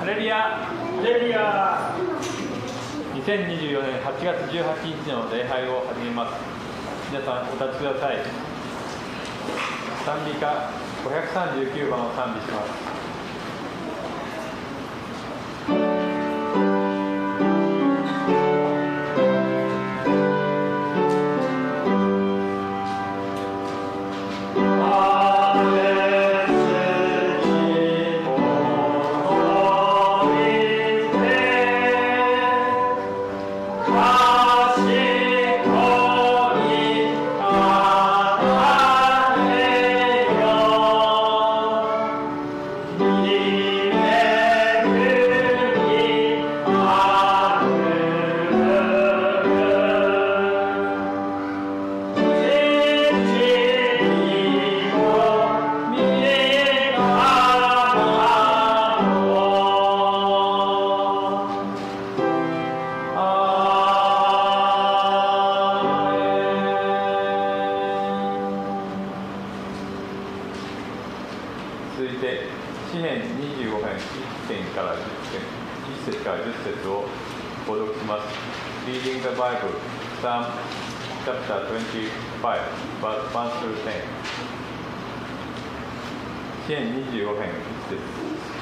ハレルヤ。ハレルヤ。2024年8月18日の礼拝を始めます。皆さんお立ちください。賛美歌539番を賛美します。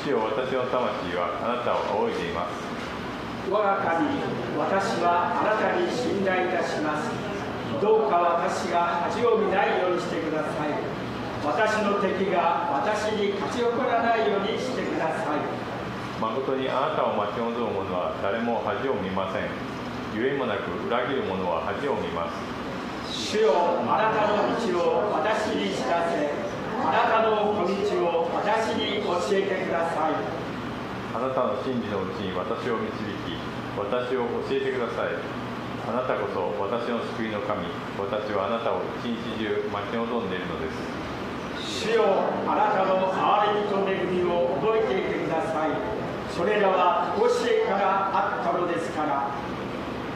主よ、私の魂はあなたを仰いでいます。我が神、私はあなたに信頼いたします。どうか私が恥を見ないようにしてください。私の敵が私に勝ち誇らないようにしてください。誠にあなたを待ち望む者は誰も恥を見ません。ゆえもなく裏切る者は恥を見ます。主よ、あなたの道を私に知らせ、あなたの小道を私に教えてください。あなたの真理のうちに私を導き、私を教えてください。あなたこそ私の救いの神。私はあなたを一日中待ち望んでいるのです。主よ、あなたの憐れみと恵みを覚えていてください。それらは教えからあったのですから。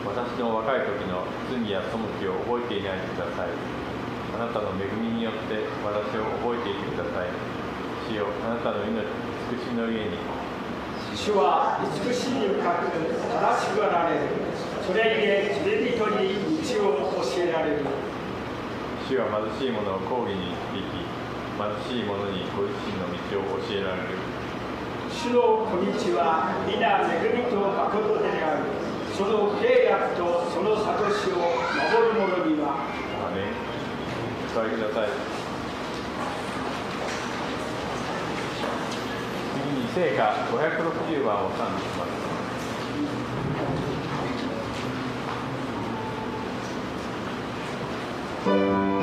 私の若い時の罪や背きを覚えていないでください。あなたの恵みによって私を覚えていてください。主よ、あなたの命、慈しみの家に。主は慈しみ深く正しくあられる。それゆえ罪人に道を教えられる。主は貧しい者を公義に導き、貧しい者にご自身の道を教えられる。主の小道は皆恵みと誠である。その契約とその諭しを守る者には。アーメン。お座りください。次に聖歌560番を賛美します。Oh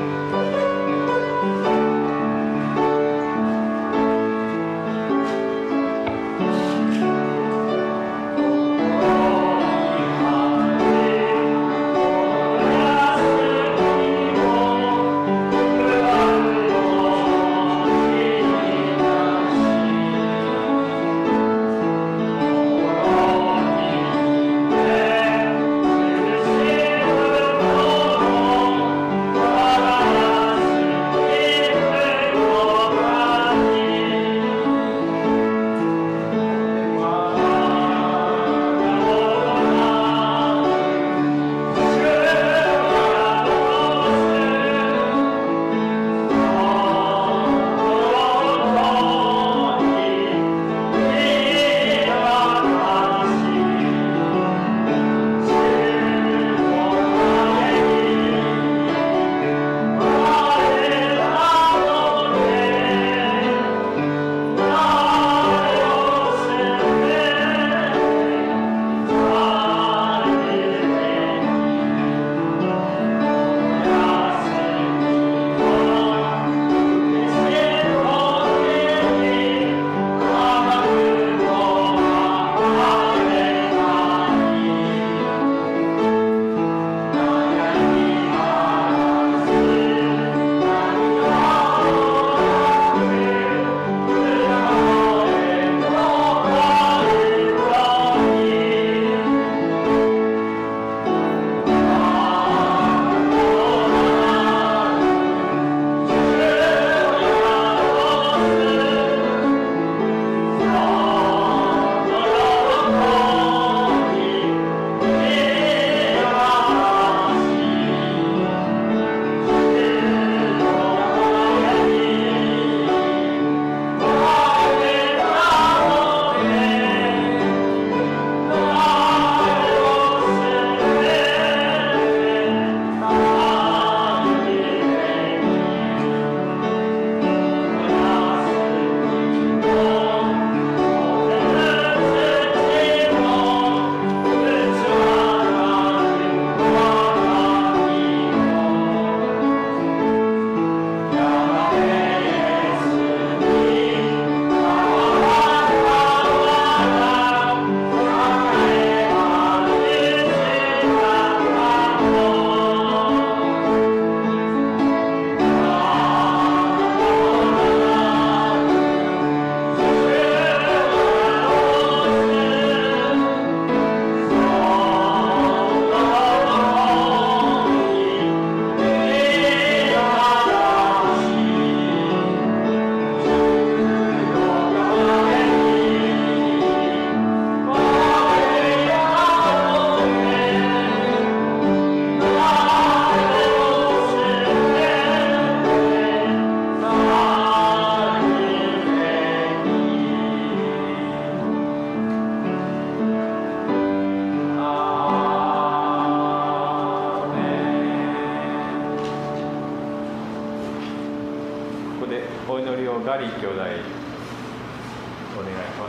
ガリ兄弟、お願いしま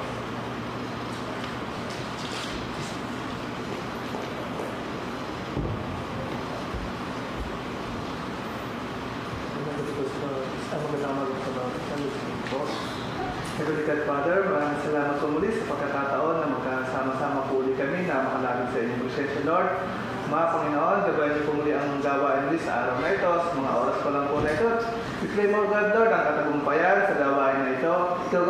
す。Heavenly Father, maraming salamat po muli sa pagkakataon na magkasama-sama po ulit kami na makalapit sa inyong presensya, Lord. Mga Panginoon, gabayan niyo po muli ang gawain muli sa araw na ito, sa mga oras pa lang po na ito. We pray mo, God, Lord, ang katagumpayan sa gawain na ito. Ikaw,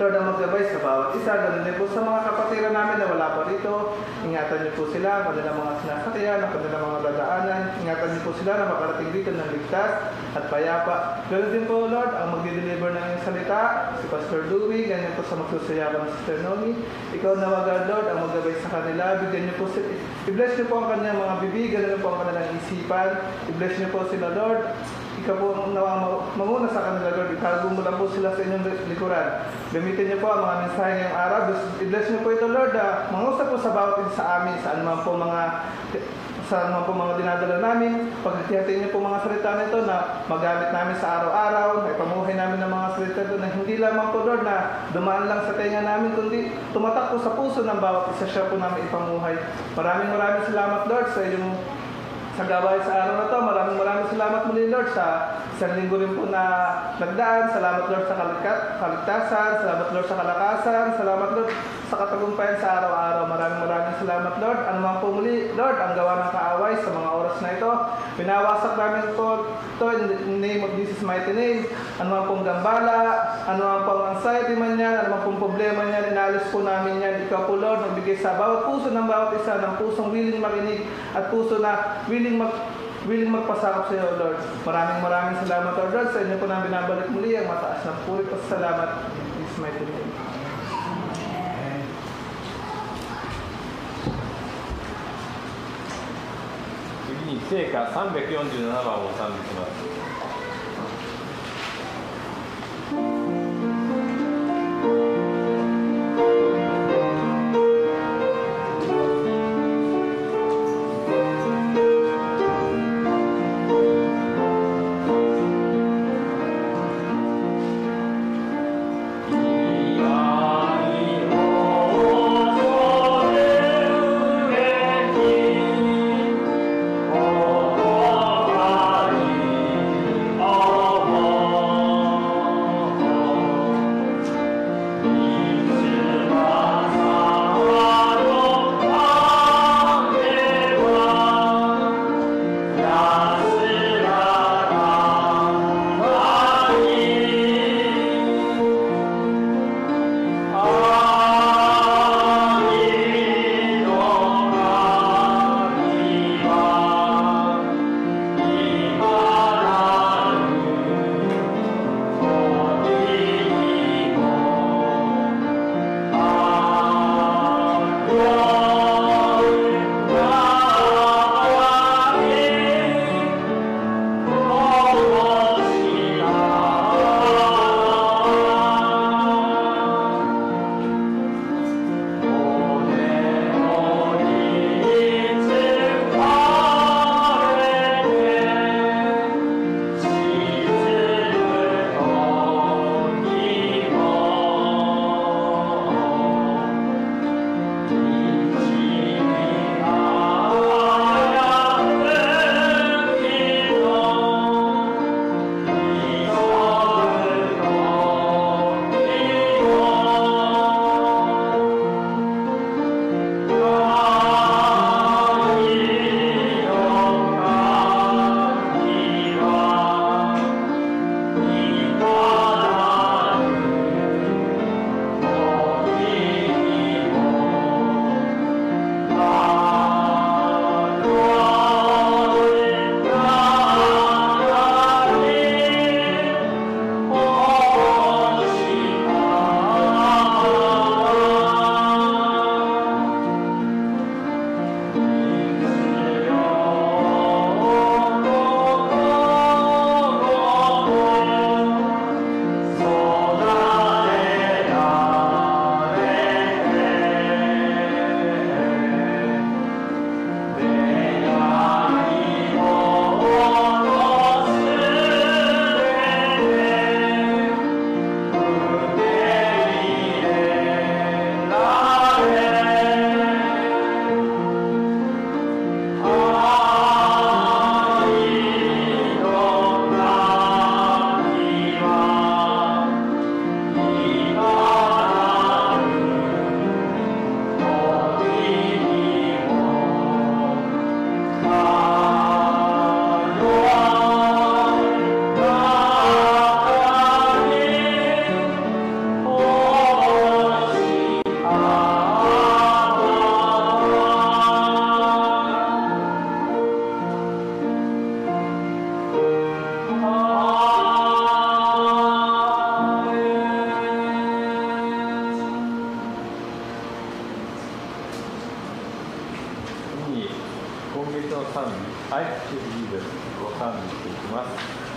Lord, ang maggabay sa bawat isa. Ganun din po sa mga kapatiran namin na wala pa rito. Ingatan niyo po sila, ang kanilang mga sinasakyan, ang kanilang mga dadaanan. Ingatan niyo po sila na makarating dito ng ligtas at payapa. Ganun din po, Lord, ang magdi-deliver ng iyong salita, si Pastor Louie, ganyan po sa magsusayaban ng Sister Nomi. Ikaw na wag, Lord, ang maggabay sa kanila. Bigyan niyo po sila, i-bless niyo po ang kanilang mga bibig, ganun po ang kanilang isipan. I-bless niyo po sila, Lord. Ikaw po ang mamuna sa kanila, Lord. Itago mo lang po sila sa inyong likuran. Gamitin niyo po ang mga mensahe ngayong araw. I-bless niyo po ito, Lord. Mangusap po sa bawat isa sa amin, saan man po mga dinadala namin. Paghahatiin niyo po mga salita nito na magamit namin sa araw-araw, na ipamuhay namin ng mga salita ito na hindi lamang po, Lord, na dumaan lang sa tenga namin, kundi tumatak po sa puso ng bawat isa siya po namin ipamuhay. Maraming salamat, Lord, sa iyong sa gawain sa araw na ito. Maraming salamat muli, Lord, sa isang linggo rin po na nagdaan. Salamat, Lord, sa kaligtasan. Salamat, Lord, sa kalakasan. Salamat, Lord, sa katagumpayan sa araw-araw. Maraming salamat, Lord. Ano man po muli, Lord, ang gawa ng kaaway sa mga oras na ito. Pinawasak namin po ito in the name of Jesus' mighty name. Ano man pong gambala, ano man pong anxiety man yan, ano man pong problema yan, inalis po namin yan. Ikaw po, Lord, magbigay sa bawat puso ng bawat isa ng pusong willing makinig at puso na willing magpasakop sa iyo, Lord. Maraming salamat, Lord. Sa inyo po na binabalik muli ang mataas na puri at salamat. In Jesus' mighty name.次に聖歌347番を賛美します。Oh 賛美、I Choose Jesus を賛美していきます。「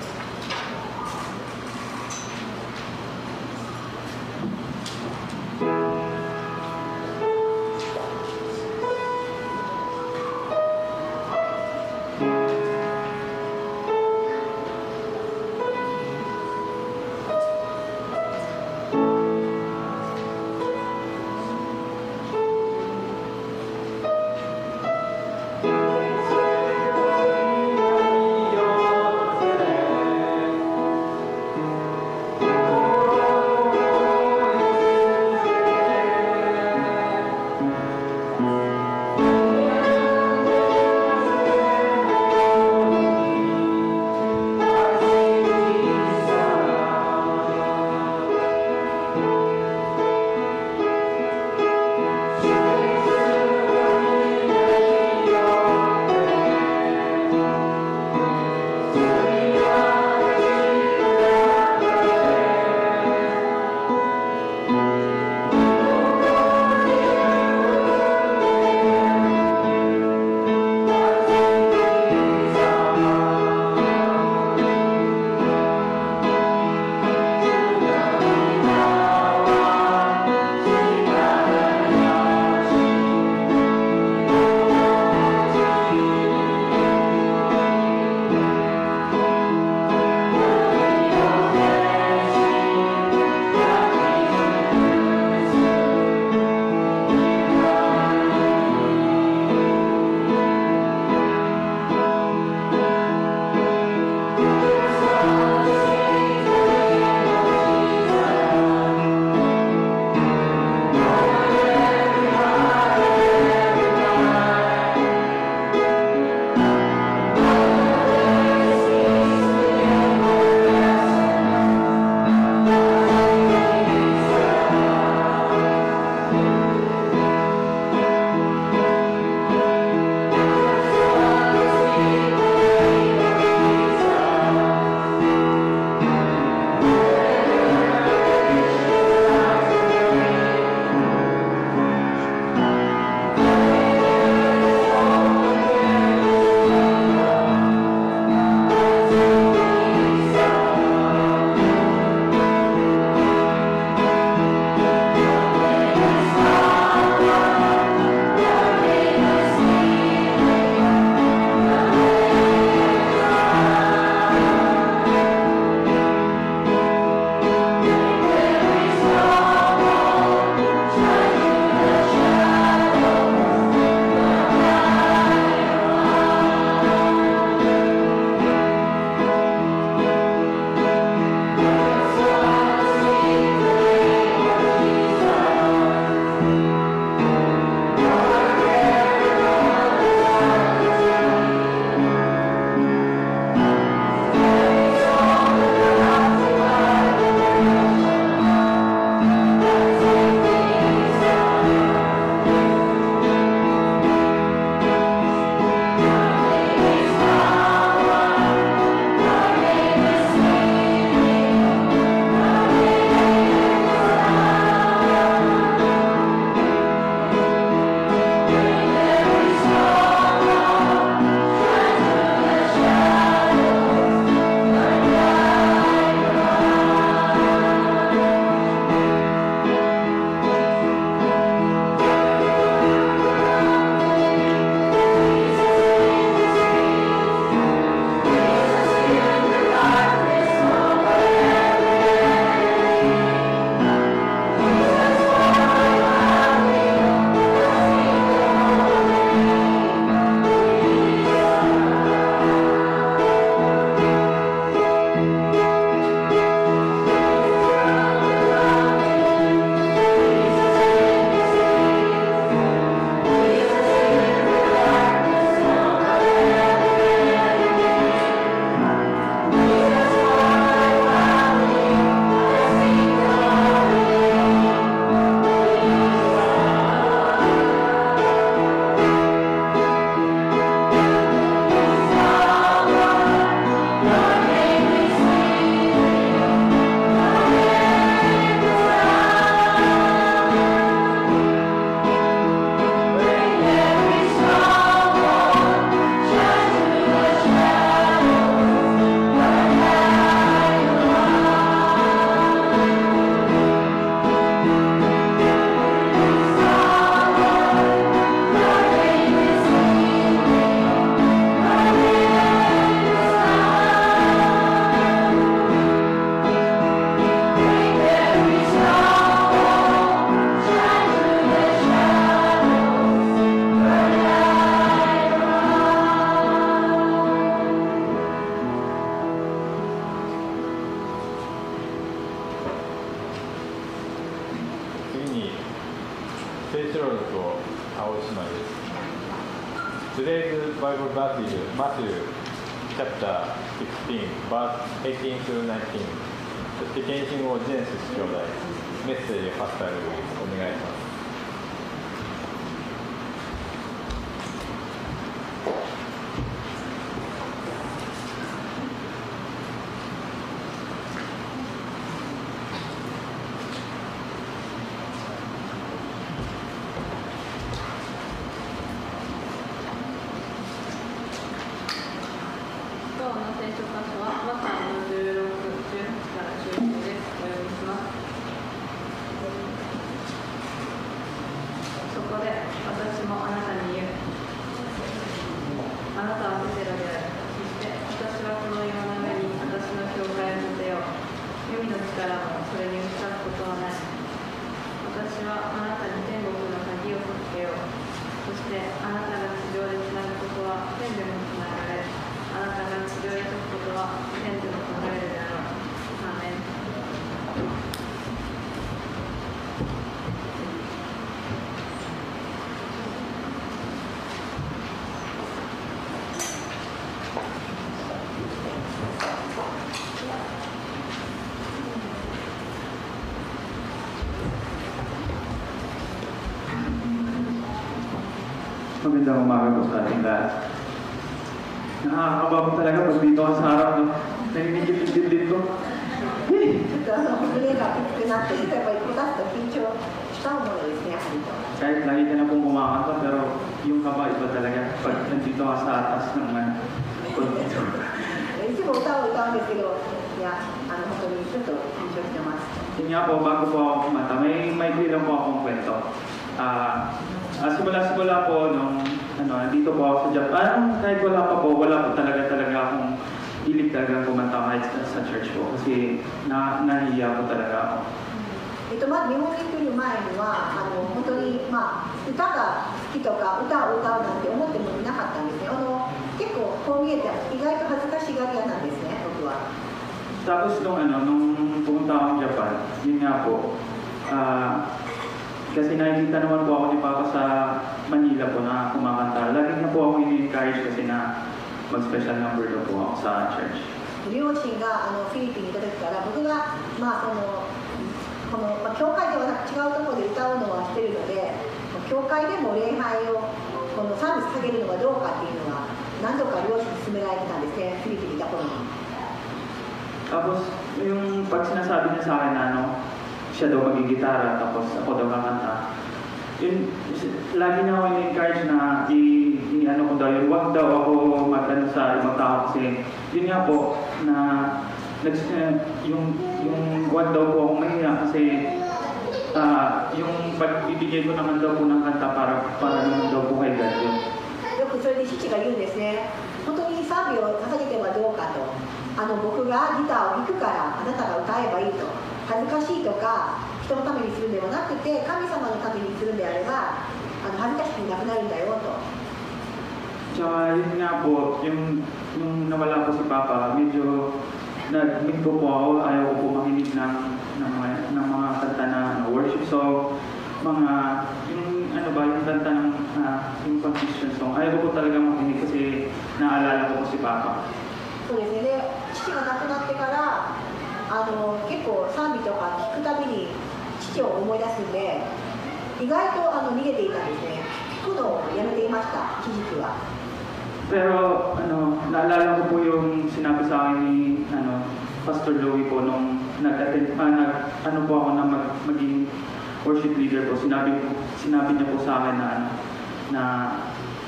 ロと青姉妹です。Today's Bible verse is Matthew chapter 16, verse 18 through 19。そして献身をジェネシス兄弟、メッセージパスタルお願いします。Magandang umaga po sa ating lahat. Nakakakaba ko talaga pag dito ka sa harap, no? Naninig yung dibdib ko. ちょっと胸がきつくなってきて、やっぱりこたつと緊張したものですね、やはりと。 Kahit lagi ka na pong kumakanta, pero yung kaba iba talaga pag nandito ka sa atas ng いつも歌を歌うんですけど、いや、本当にちょっと緊張してます。 Yun nga po, bago po ako kumanta, may lang po akong kwento. Simula po nung nandito po ako sa Japan, kahit wala po talaga akong hilig talaga kumanta kahit sa church po kasi nahihiya po talaga ako. まず日本に来る前には本当に、歌が好きとか歌を歌うなんて思ってもいなかったんですね。結構こう見えて意外と恥ずかしがり屋なんですね、僕は。 Tapos nung pumunta akong Japan, yun nga po, kasi nakikita naman po ako ni Papa sa Manila po na kumakanta. Lagi na po ako ini-encourage kasi na mag-special number na po ako sa church. 両親がフィリピンにいた時から僕が教会では違うところで歌うのはしてるので、教会でも礼拝をサービス下げるのがどうかっていうのは何度か両親に勧められてたんですね、フィリピンにいた頃に。 Tapos yung pag sinasabi niya sa akin na siya daw magigitara tapos ako daw kakanta, yun, lagi na ako in-encourage na ko daw yun, wag daw ako magano sa ibang tao kasi yun nga po na yung wag daw po akong mahiya kasi yung pagbibigay ko naman daw po ng kanta para naman daw po kay God yun. よくそれで父が言うんですね。本当に賛美を捧げてはどうかと。僕がギターを弾くからあなたが歌えばいいと。恥ずかしいとか人のためにするんではなくて神様のためにするんであれば恥ずかしくなくなるんだよと。 Tsaka yun nga po, yung nawala po si Papa, medyo nag-minto po ako, ayaw ko po makinig ng mga kanta na worship song, mga yung kanta ng yung confusion song. Ayaw ko po talaga makinig kasi naalala ko po si Papa. そうですね。で、父が亡くなってから結構賛美とか聞くたびに父を思い出すんで、意外と逃げていたんですね。聞くのをやめていました、一時期は。 Pero naalala ko po yung sinabi sa akin ni Pastor Louie po nung nag-attend po ako na maging worship leader po. Sinabi niya po sa akin na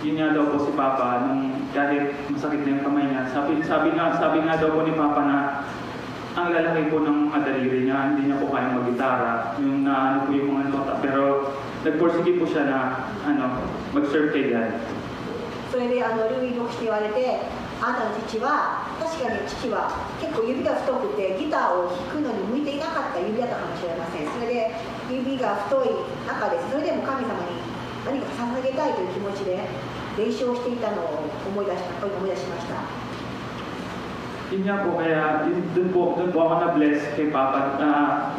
yun nga daw po si Papa nung kahit masakit na yung kamay niya. Sabi nga daw po ni Papa na ang lalaki po ng mga daliri niya, hindi niya po kaya mag-gitara, yung po yung mga nota. Pero nag-porsige po siya na mag-serve kay God. それでルイ牧師に言われて、あなたの父は確かに父は結構指が太くてギターを弾くのに向いていなかった指だったかもしれません。それで指が太い中です。それでも神様に何か捧げたいという気持ちで練習をしていたのを思い出しました。Yun nga po, kaya dun po ako na-bless kay Papa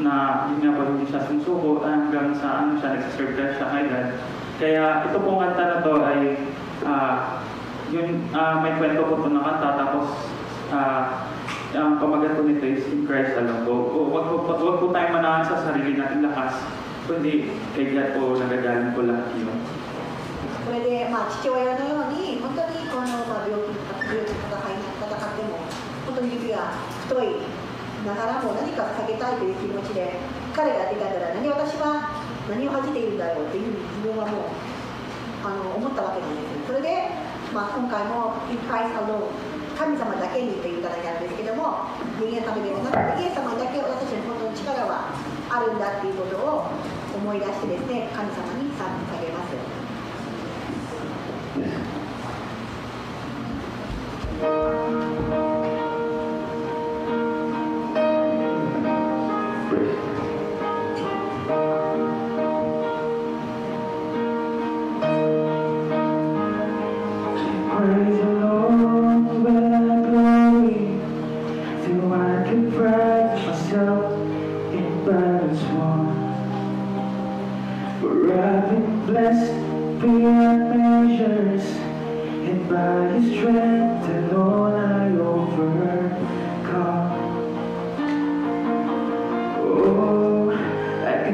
na yun nga po hindi siya sumusuko hanggang sa ano siya, nagsiserve siya kay God. Kaya ito pong kanta na to ay may kwento po ito na kanta, tapos ang pamagat po nito is in Christ alone po. Huwag po tayong manahan sa sarili nating lakas, kundi kay God po nagagaling po lahat yun. これで、父親のように本当にこの、病気と戦っても本当に指が太いながらも何か避けたいという気持ちで彼がやっていたから、私は何を恥じているんだろうというふうに自分はもう思ったわけなんです。それで、今回も「In Christ Alone」神様だけにという歌になるんですけども、人間のためではなくてイエス様だけ私たちの本当に力はあるんだっていうことを思い出してですね、神様に賛美されます。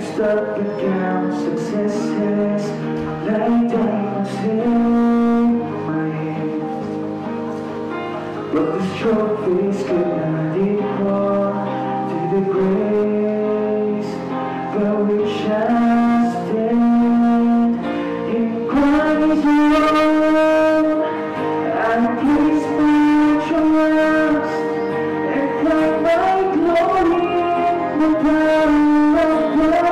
Stuck and count successes like diamonds in my hand, but these trophies could not equal to the grace by which I stand in Christ alone. I place my trust and find my glory in the power of God.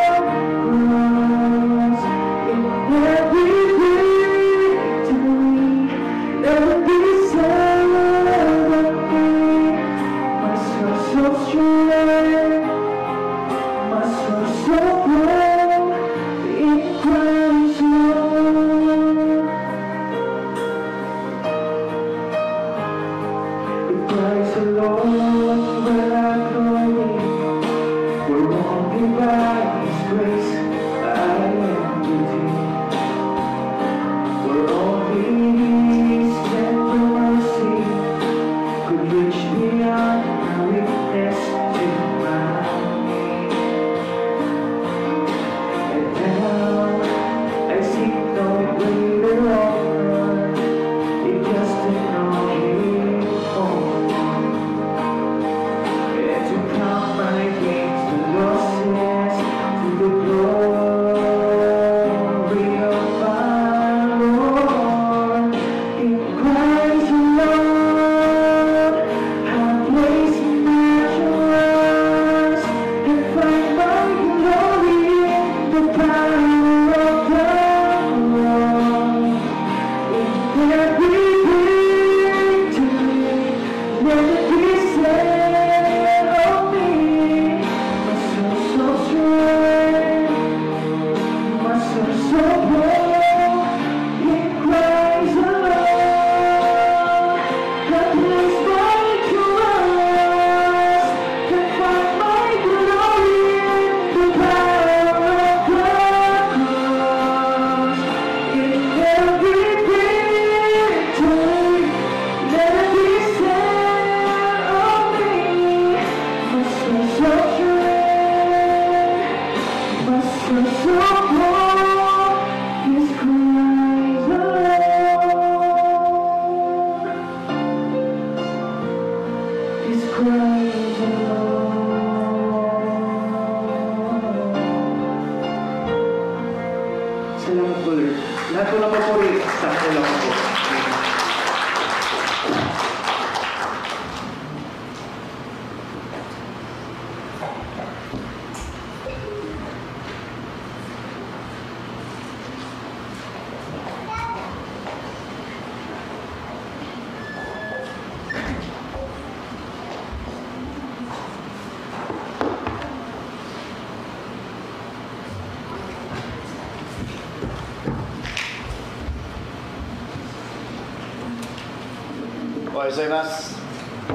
おはようございます。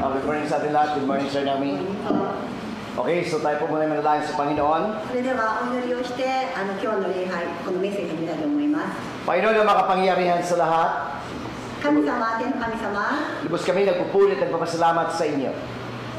Good morning sa atin lahat. Good morning, Sir Nami. Okay, so tayo po muna manalangin sa Panginoon. それではお祈りをして今日の礼拝このメッセージを見たいと思います。 Panginoon na makapangyarihan sa lahat. 神様、天の神様、 Lubos kami nagpupulit at papasalamat sa inyo.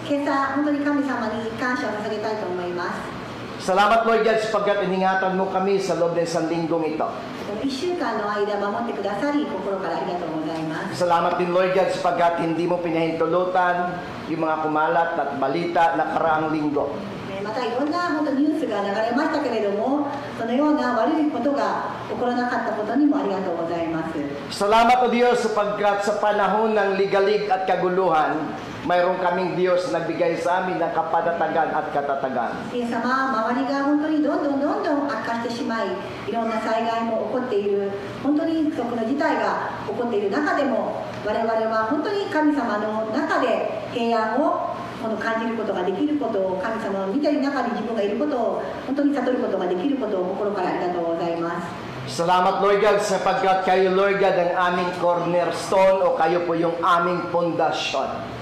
今朝本当に神様に感謝を捧げたいと思います。 Salamat, Lord God, sapagkat iningatan mo kami sa loob ng isang linggong ito. 1週間の間守ってくださり心からありがとうございます。 Salamat din, Lord God, sapagkat hindi mo pinahintulutan yung mga kumalat at balita na karaang linggo. またいろんな本当ニュースが流れましたけれども、そのような悪いことが起こらなかったことにもありがとうございます。 Salamat, O Diyos, sapagkat sa panahon ng ligalig at kaguluhan, mayroon kaming Diyos na nagbigay sa amin ng kapanatagan at katatagan. イエス様、周りが本当にどんどん悪化してしまい、いろんな災害も起こっている、本当に不測の事態が起こっている中でも、我々は本当に神様の中で平安を感じることができることを、神様を見ている中に自分がいることを本当に悟ることができることを心からありがとうございます。 Salamat, Lord God, sapagkat kayo, Lord God, ang aming cornerstone o kayo po yung aming pundasyon.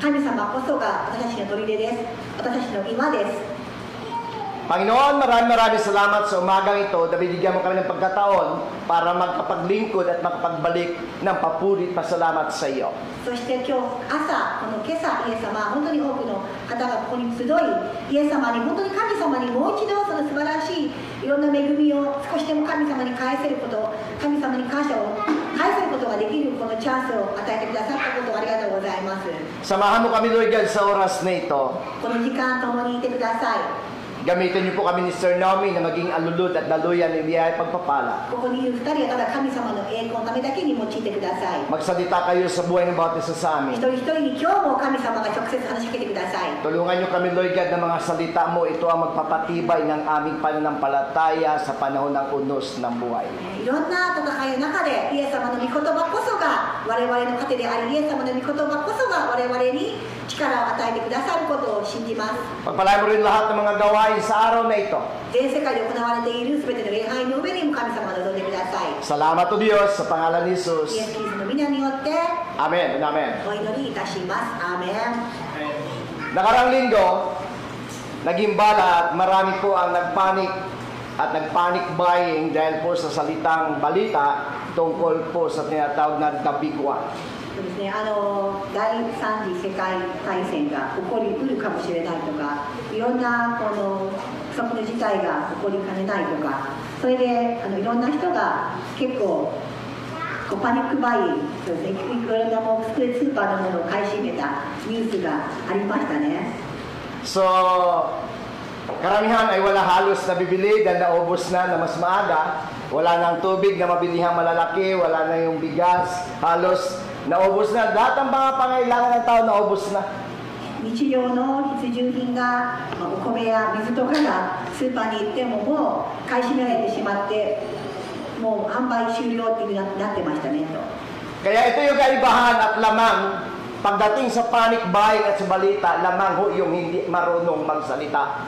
神様こそが私たちの砦です。私たちの岩です。 Panginoon, maraming salamat sa umagang ito na binigyan mo kami ng pagkataon para magkapaglingkod at makapagbalik ng papuri at pasalamat sa iyo. そして今朝、今朝、イエス様、本当に多くの方がここに集い、イエス様に、本当に神様にもう一度その素晴らしいいろんな恵みを少しでも神様に返せること、神様に感謝を返せることができるこのチャンスを与えてくださったことをありがとうございます。 Samahan mo kami, Lord God, sa oras na ito. この時間共にいてください。 Gamitin niyo po kami ni Sir Naomi na maging alulod at daluyan ng biyaya pagpapala. ここにいる2人はただ神様の栄光のためだけに用いてください。 Magsalita kayo sa buhay ng bawat isa sa amin. 一人一人に今日も神様が直接話しかけてください。 Tulungan niyo kami, Lord God, ng mga salita mo. Ito ang magpapatibay ng aming pananampalataya sa panahon ng unos ng buhay. いろんな戦いの中でイエス様の御言葉こそが我々の糧であり、イエス様の御言葉こそが我々に力を与えてくださることを信じます。 Pagpalain mo rin lahat ng mga gawain sa araw na ito. 全世界で行われているすべての礼拝の上にも神様を望んでください。 Salamat o Diyos sa pangalan ni Jesus. イエス・キリストの皆によって Amen. Amen. お祈りいたします。アーメン。 Nakarang linggo, naging bala at marami po ang nagpanik at nagpanic buying dahil po sa salitang balita tungkol po sa tinatawag na kabiguan. そうですね、第3次世界大戦が起こりうるかもしれないとか、いろんなこの不測の事態が起こりかねないとか、それでいろんな人が結構パニックバイン、そうですね、いろんなもうスーパーのものを買い占めたニュースがありましたね。 So, karamihan ay wala halos na bibili dahil naubos na mas maaga. Wala nang tubig na mabilihang malalaki, wala na yung bigas, halos naubos na. Lahat ng mga pangailangan ng tao naubos na. 日常の必需品が、お米や水とかがスーパーに行ってももう買い占められてしまって、もう販売終了っていう風になってましたねと。 Kaya ito yung kaibahan at lamang pagdating sa panic buying at sa balita, lamang ho yung hindi marunong magsalita.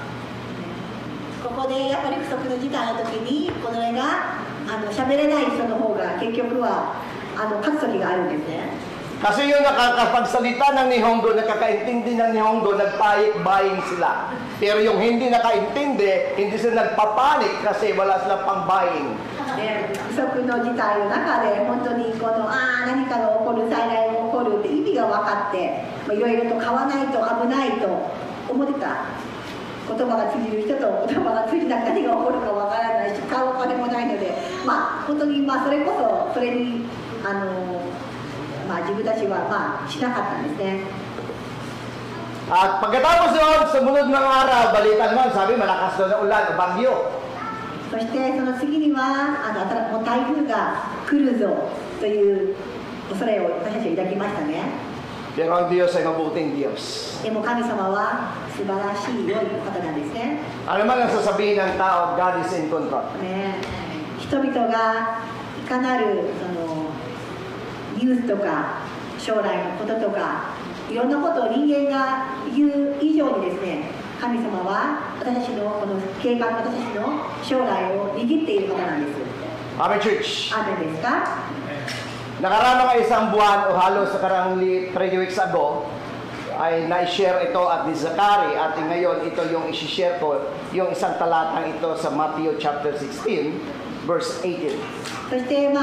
ここでやっぱり不測の事態の時にこれが喋れない人の方が結局は勝つ時があるんですね。 Kasi yung nakakapagsalita ng Nihongo, nakakaintindi ng Nihongo, nagpanic buying sila. Pero yung hindi nakaintindi, hindi sila nagpapanik kasi wala silang pang-buying. 不測の事態の中で本当に何かが起こる、災害が起こるって意味が分かって、いろいろと買わないと危ないと思ってた。言葉が通じる人と言葉が通じなくて何が起こるかわからないし、買うお金もないので、本当にそれこそそれに自分たちはしなかったんですね。 At pagkatapos doon, sumunod ng araw, balita naman, sabi malakas doon ang ulan o bagyo. そしてその次にはもう台風が来るぞという恐れを私たちは抱きましたね。 Pero ang Diyos ay mabuting Diyos. でも神様は素晴らしい良いお方なんですね。 Ano man ang sasabihin ng tao, God is in control. 人々がいかなるニュースとか将来のこととかいろんなことを人間が言う以上にですね、神様は私たちのこの計画、私たちの将来を握っている方なんです。 Amen, Church. アーメンですか？ Nakaraan ng isang buwan o halos nakarang 3 weeks ago, ay na-share ito at ni Zachary at ngayon ito yung isi-share ko, yung isang talatang ito sa Matthew chapter 16, verse 18. そして、3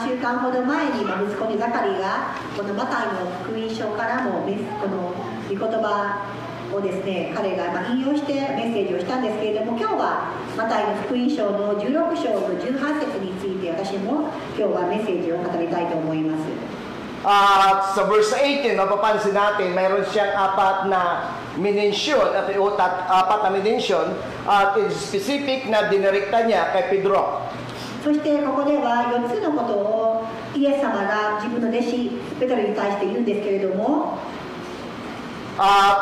週間ほど前に、息子にザカリがこのマタイの福音書からもこの御言葉をですね、彼が引用してメッセージをしたんですけれども、今日はマタイの福音書の16章の18節について私も今日はメッセージを語りたいと思います。Sa verse 18, mapapansin natin, mayroon siyang apat na minensyon at apat na minensyon at specific na dinirekta niya kay Pedro. そしてここでは4つのことをイエス様が自分の弟子ペトロに対して言うんですけれども、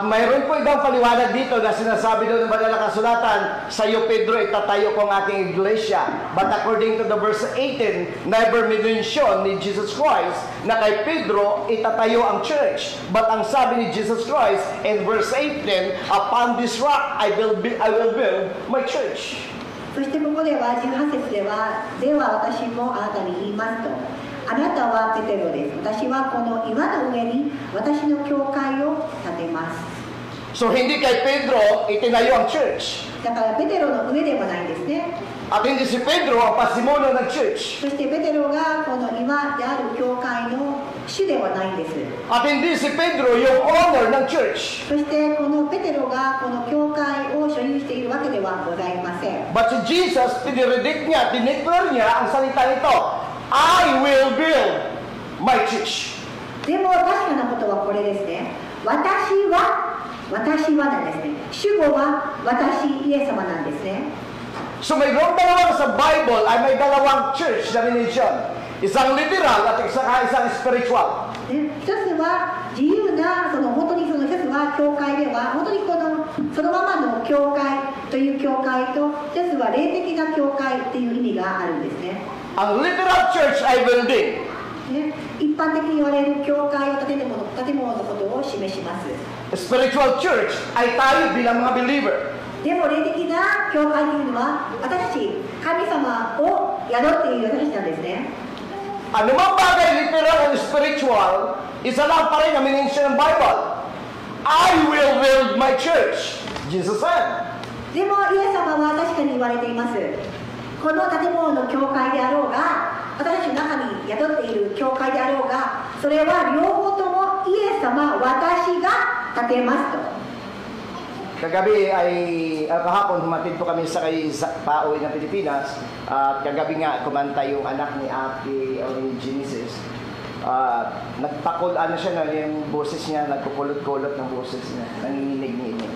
mayroon po ibang paliwanag dito na sinasabi doon ng banal na kasulatan, sa iyo Pedro itatayo ko ang aking iglesia. But according to the verse 18, never mention ni Jesus Christ na kay Pedro itatayo ang church. But ang sabi ni Jesus Christ in verse 18, upon this rock I will build my church. そしてここでは18節では、では私もあなたに言いますと、あなたはペテロです。私はこの岩の上に私の教会を建てます。 So hindi kay Pedro itinayo ang church. だからペテロの上ではないんですね。 At hindi si Pedro ang pasimuno ng church. そしてペテロがこの岩である教会の主ではないんです。 At hindi si Pedro yung owner ng church. そしてこのペテロがこの教会を所有しているわけではございません。 But si Jesus, piniredict niya, dineclare niya ang salita nito, I will build my church. でも確かなことはこれですね。私はなんですね。主語は私、イエス様なんですね。 So mayroong dalawang sa Bible ay may dalawang church na minensyon. Isang literal at isang spiritual. 一つは自由な本当に一つは教会では本当にそのままの教会という教会と一つは霊的な教会という意味があるんですね。 Ang literal church ay building. 一般的に言われる教会は建物のことを示します。 Spiritual church ay tayo bilang mga believer. でも霊的な教会というのは私たち神様を宿っている私たちなんですね。 Ano mang bagay literal and spiritual, isa lang pa rin ang minensyon ng Bible. I will build my church. Jesus said. でもイエス様は確かに言われています。この建物の教会であろうが、私たちの中に宿っている教会であろうが、それは両方ともイエス様、私が建てますと。 Kagabi ay kahapon humatid po kami sa pauwi ng Pilipinas at kagabi nga kumanta yung anak ni Ate o ni Genesis. Nagpakulaan siya na yung boses niya, nagkukulot-kulot ng boses niya, nanginginig-nginig.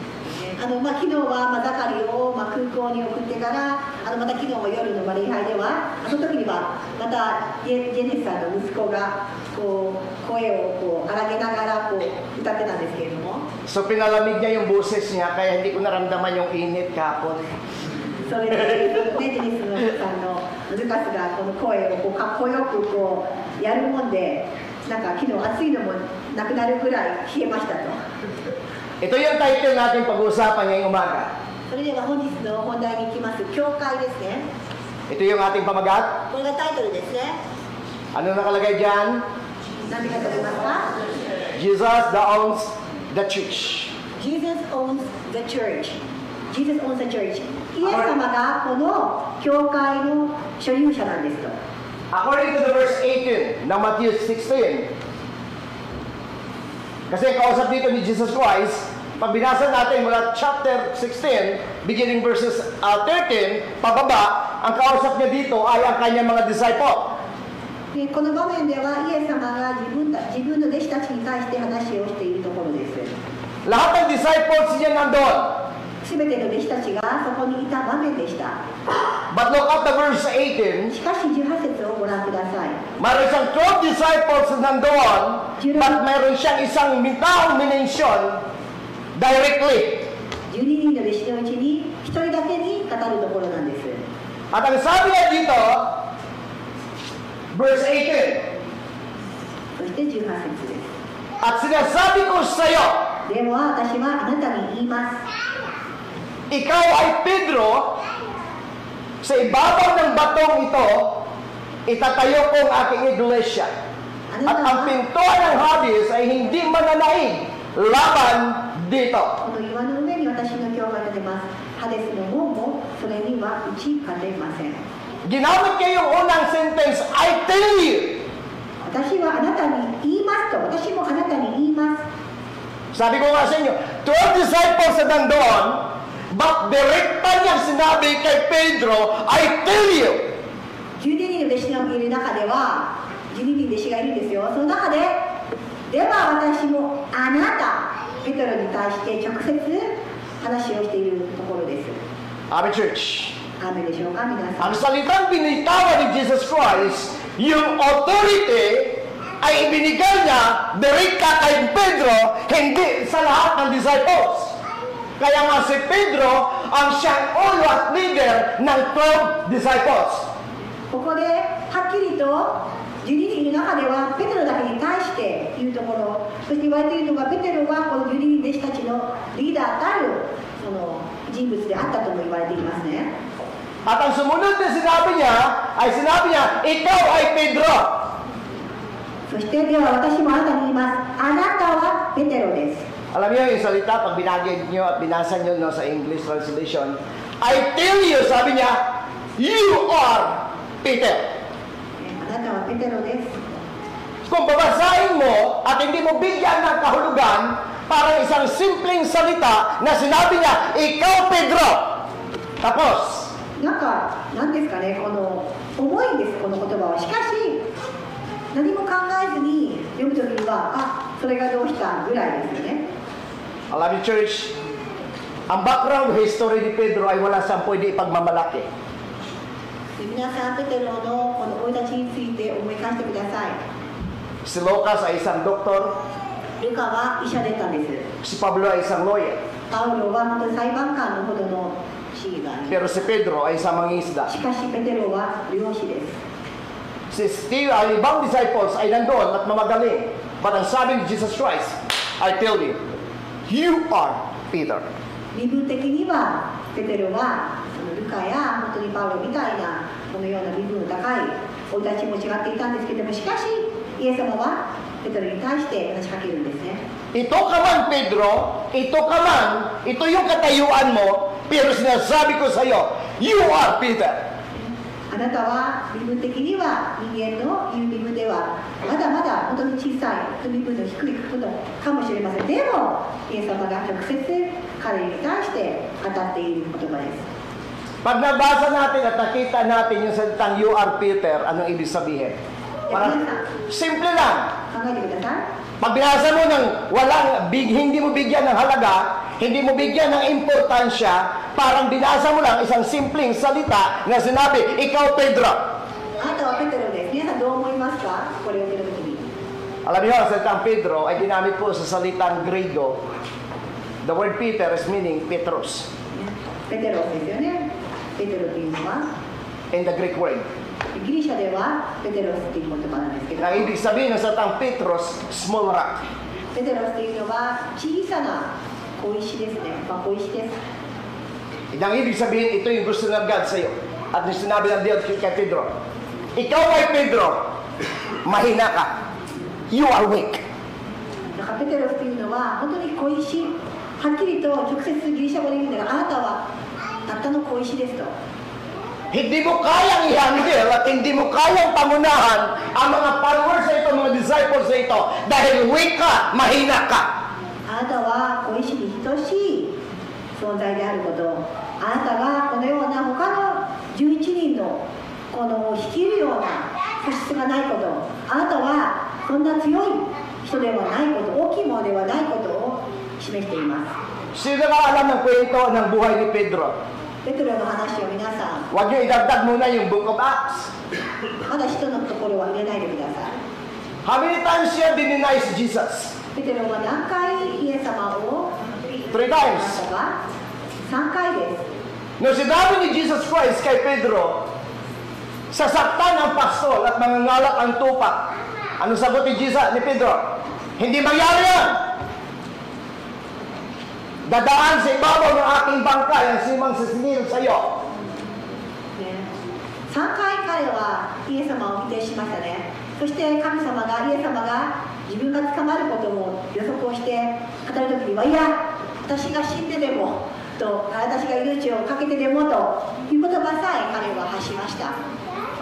昨日はザカリを空港に送ってからまた昨日も夜の礼拝ではその時にはまたジェネスさんの息子が声を荒げながら歌ってたんですけれども So pinalamig niya yung boses niya kaya hindi ko naramdaman yung init kahapon. それでジェネスのさんのルカスがこの声をかっこよくやるもんでなんか昨日暑いのもなくなるくらい冷えましたと Ito yung title natin pag-uusapan ngayong umaga. それでは本日の本題に行きます。教会ですね。 Ito yung ating pamagat. これがタイトルですね。 Ano nakalagay dyan? 何かと言いますか Jesus that owns the church. Jesus owns the church. Jesus owns the church. イエス様がこの教会の所有者なんですと。 According to the verse 18 ng Matthew 16, kasi ang kausap dito ni Jesus Christ, pag binasa natin mula chapter 16, beginning verses 13, pababa, ang kausap niya dito ay ang kanyang mga disciple. でこの場面ではイエス様が自分の弟子たちに対して話をしているところです。 Lahat ng disciples niya nandoon. すべての弟子たちがそこにいた場面でした。 But look at the verse 18. しかし18節をご覧ください。 Mayroon siyang 12 disciples nandoon, but mayroon siyang isang taong minensyon directly. 12人の弟子のうちに1人だけに語るところなんです。 At ang sabi niya dito, verse 18, そして18節です。 at sinasabi ko sa iyo, でも私はあなたに言います。 ikaw ay Pedro, sa ibabaw ng batong ito, itatayo ko ang aking iglesia. At ang pintuan ng Hades ay hindi mananaig laban dito. この岩の上に私の教が立てます。ハデスの門もそれには打ち勝てません。 Ginamit niya yung unang sentence, I tell you. 私はあなたに言いますと、私もあなたに言います。 Sabi ko nga sa inyo, 12 disciples na nandoon, but direkta niyang sinabi kay Pedro, I tell you. 12人の弟子がいる中では、12人弟子がいるんですよ。その中で、では私もあなた、ペテロに対して直接話をしているところです。 Amen, church. アーメンでしょうか、皆さ Ang ん。 salitang binitawan ni Jesus Christ, yung authority ay ibinigay niya direkta kay Pedro, hindi sa lahat ng disciples. Kaya nga si Pedro ang siyang ulo at leader ng 12 disciples. ここではっきりと12人の中ではペテロだけに対して言うところ、そして言われているのがペテロはこの12人弟子たちのリーダーたるその人物であったとも言われていますね。 At ang sumunod na sinabi niya, ikaw ay Pedro. そしてでは私もあなたに言います。あなたはペテロです。 Alam niyo yung salita, pag binagay niyo at binasa niyo no, sa English translation, I tell you, sabi niya, you are Peter. あなたはペテロです。 Kung babasahin mo at hindi mo bigyan ng kahulugan, parang isang simpleng salita na sinabi niya, ikaw Pedro. Tapos, なんか何ですかね、この重いんです、この言葉は。しかし何も考えずに読むときには、あ、それがどうしたぐらいですよね。 alam niyo church, ang background history ni Pedro ay wala siyang pwede ipagmamalaki. 皆さん、ペテロのこの生い立ちについて思い返してください。 Si Lucas ay isang doktor, ルカは医者だったんです。 si Pablo ay isang lawyer, パウロは本当に裁判官のほどの地位があり、 pero si Pedro ay isang mangingisda. しかしペテロは漁師です。 Si Steve, ang ibang disciples ay nandoon at mamagaling. But ang sabi ni Jesus Christ, I tell you, you are Peter. 身分的にはペテロはそのルカや本当にパウロみたいなこのような身分の高い生い立ちも違っていたんですけども、しかしイエス様はペテロに対して話しかけるんですね。 Ito ka man, Pedro, ito yung katayuan mo, pero sinasabi ko sa iyo, you are Peter. あなたは身分的には人間の言う身分ではまだまだ本当に小さい身分の低いことかもしれません。でもイエス様が直接彼に対して語っている言葉です。 Pag nabasa natin at nakita natin yung salitang you are Peter, anong ibig sabihin? Parang simple lang. 考えてください。 Pag binasa mo ng hindi mo bigyan ng halaga, hindi mo bigyan ng importansya, parang binasa mo lang isang simpleng salita na sinabi, ikaw Pedro. あなたはペテロです。皆さんどう思いますか？これを見るときに。 Alam niyo, ang salitang Pedro ay ginamit po sa salitang Griego. The word Peter is meaning Petros ペテロですよね。ペテロというのは in the Greek word. ギリシャではペテロスという言葉なんですけど、 Ang ibig sabihin ng salitang Petros, small rock. ペテロスというのは小さな小石ですね。まあ、小石です。 Ang ibig sabihin, ito yung gusto ng God sa iyo. At sinabi ng Diyos kay Pedro, ikaw ay Pedro, mahina ka. You are weak. だからペテロスというのは本当に小石、はっきりと直接ギリシャ語で言うんだが、あなたはたったの小石ですと。 Hindi mo kayang i-handle at hindi mo kayang pangunahan ang mga followers sa ito, mga disciples sa ito, dahil weak ka, mahina ka. あなたは小石に等しい存在であること、あなたがこのような他の11人のこの率いるような素質がないこと、あなたはそんな強い人ではないこと、大きいものではないことを示しています。 Sino ka alam ng kwento ng buhay ni Pedro? ペテロの話を皆さん、 Huwag niyo idagdag muna yung Book of Acts. まだ人のところは入れないでください。 How many times siya denies Jesus? ペテロは何回イエス様を 3 times. か3回です。 Nung sinabi ni Jesus Christ kay Pedro, sasaktan ang pastol at mangangalap ang tupa. Ano sagot ni Pedro? Hindi mangyari yan! Dadaan sa ibabaw ng aking bangkay ang simang sisingil sa iyo. 3回彼はイエス様を否定しましたね。そして神様がイエス様が自分が捕まることを予測をして語るときには、いや、私が死んででもと、私が命を懸けてでもという言葉さえ彼は発しました。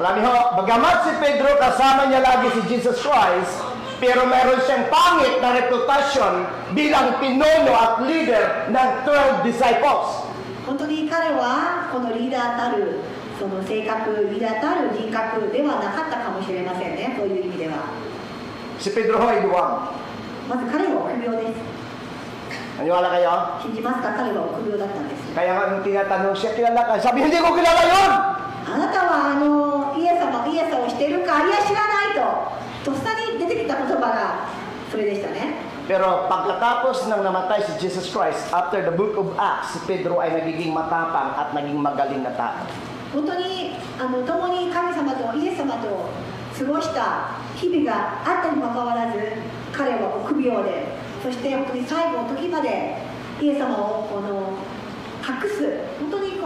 Alam niyo, bagamat si Pedro kasama niya lagi si Jesus Christ, pero meron siyang pangit na reputasyon bilang pinuno at leader ng 12 disciples. 本当に彼はこのリーダーたるその性格、リーダーたる人格ではなかったかもしれませんね、そういう意味では。 Si Pedro ho ay duwag. まず彼は臆病です。 Naniwala kayo? 信じますか？彼は臆病だったんです。 Kaya nga nung tinatanong siya, kilala ka? Sabi, hindi ko kilala yun! あなたはイエスをしているか？いや、知らないと。とっさに出てきた言葉がそれでしたね。 Pero pagkatapos ng namatay si Jesus Christ, after the book of Acts, si Pedro ay nagiging matapang at naging magaling na tao. 本当に共に神様とイエス様と過ごした日々があったにもかかわらず、彼は臆病で、そして本当に最後の時までイエス様を隠す、本当に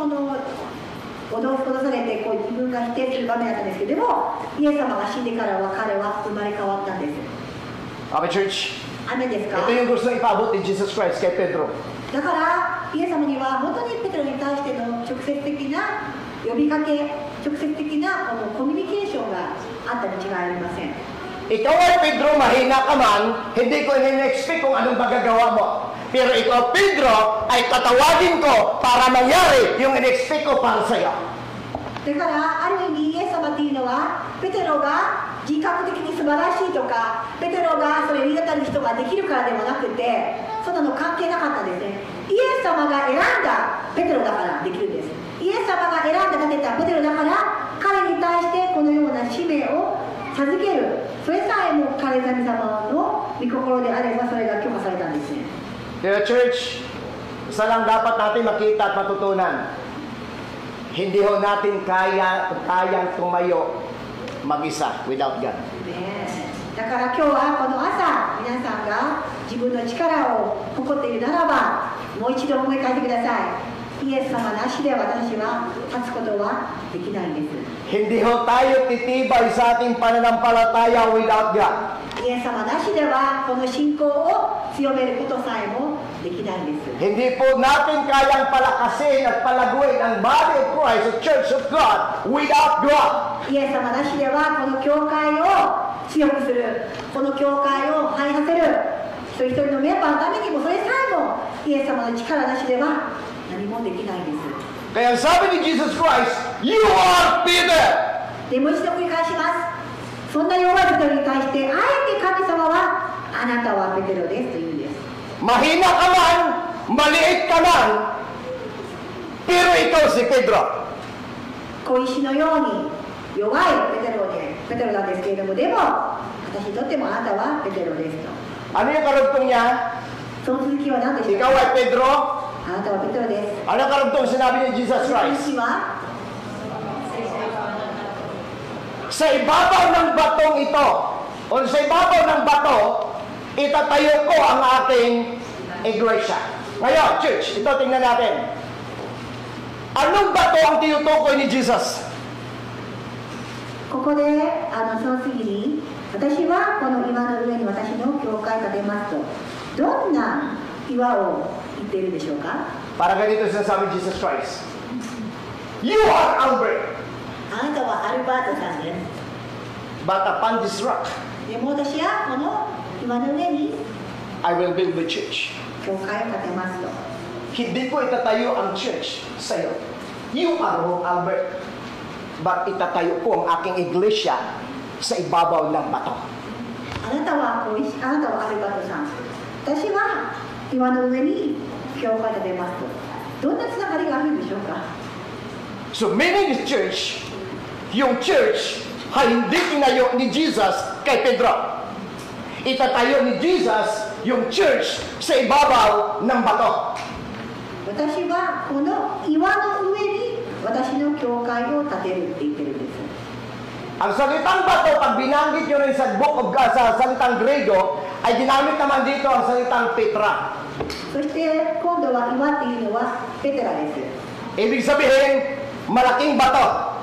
脅されて自分が否定する場面だったんですけども、イエス様が死んでからは彼は生まれ変わったんです。 Okay, church? アメンですか？ Ito yung gusto ipaabot ni Jesus Christ kay Pedro. だからイエス様には本当にペテロに対しての直接的な呼びかけ、直接的なコミュニケーションがあったに違いありません。 Ikaw ay Pedro, mahina ka man, hindi ko in-expect kung anong magagawa mo. Pero ikaw, Pedro, ay tatawagin ko para mangyari yung in-expect ko para sa'yo. だからある意味イエス様っていうのはペテロが人格的に素晴らしいとか、ペテロがそれを言い渡る人ができるからではなくて、そんなの関係なかったんですね。イエス様が選んだペテロだからできるんです。イエス様が選んで立てたペテロだから彼に対してこのような使命を授ける、それさえも神様の御心であればそれが許可されたんですね。 Kaya church, isa lang dapat natin makita at matutunan. Hindi ho natin kayang tumayo mag-isa without God. だから今日はこの朝、皆さんが自分の力を誇っているならば、もう一度思い返してください。イエス様なしで私は立つことはできないんです。 Hindi ho tayo titibay sa ating pananampalataya without God. イエス様なしではこの信仰を強めることさえもできないんです。 Hindi po natin kayang palakasin at palaguin ang body of Christ, the Church of God, without God. イエス様なしではこの教会を強くする、この教会を繁栄させる、一人一人のメンバーのためにもそれさえもイエス様の力なしでは何もできないんです。 Kaya sabi ni Jesus Christ, you are Peter. でもう一度繰り返します。そんな弱いペテロに対してあえて神様はあなたはペテロですと言うんです。 Mahina ka man, maliit ka man, pero ikaw si Pedro. 小石のように弱いペテロなんですけれども、でも私にとってもあなたはペテロですと。 Ano yung karugtong niya? その続きは何でしょう Ikaw か？ ay Pedro. あなたはペテロです。 Ano yung karugtong sinabi ni Jesus その Christ? 続きは Sa ibabaw ng batong ito, o sa ibabaw ng bato, itatayo ko ang aking iglesia. Ngayon, church, ito tingnan natin. Anong bato ang tinutukoy ni Jesus? ここでその次に私はこの岩の上に私の教会を建てますと、どんな岩を言っているでしょうか？ Para ganito sinasabi ni Jesus Christ. You are Albert, あなたはアルバートさんです。 but upon this rock, でも私はこの岩の上に I will build the church. 教会を建てますと。 Hindi ko itatayo ang church sa'yo. You are wrong, Albert. But itatayo ko ang aking iglesia sa ibabaw ng bato. あなたはアルバートさん。私は岩の上に教会を建てますと。どんなつながりがあるんでしょうか？ So meaning the church, yung church ay hindi tinayo ni Jesus kay Pedro. Itatayo ni Jesus yung church sa ibabaw ng bato. 私はこの岩の上に私の教会を建てるって言ってるんです。 Ang salitang bato, pag binanggit nyo rin sa book of God, sa salitang Grego, ay ginamit naman dito ang salitang Petra. そして今度は岩っていうのはペテラです。 Ibig sabihin, malaking bato.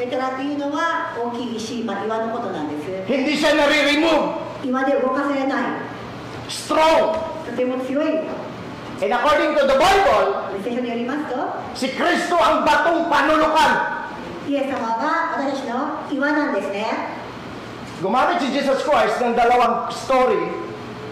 ペテラっていうのは大きい石、岩のことなんです。 Hindi siya nare-remove 岩で動かされない、 strong. とても強い。 And according to the Bible, 聖書によりますと、 si Kristo ang batong panulukan. イエス様が私たちの岩なんですね。 Gumamit si Jesus Christ ng dalawang story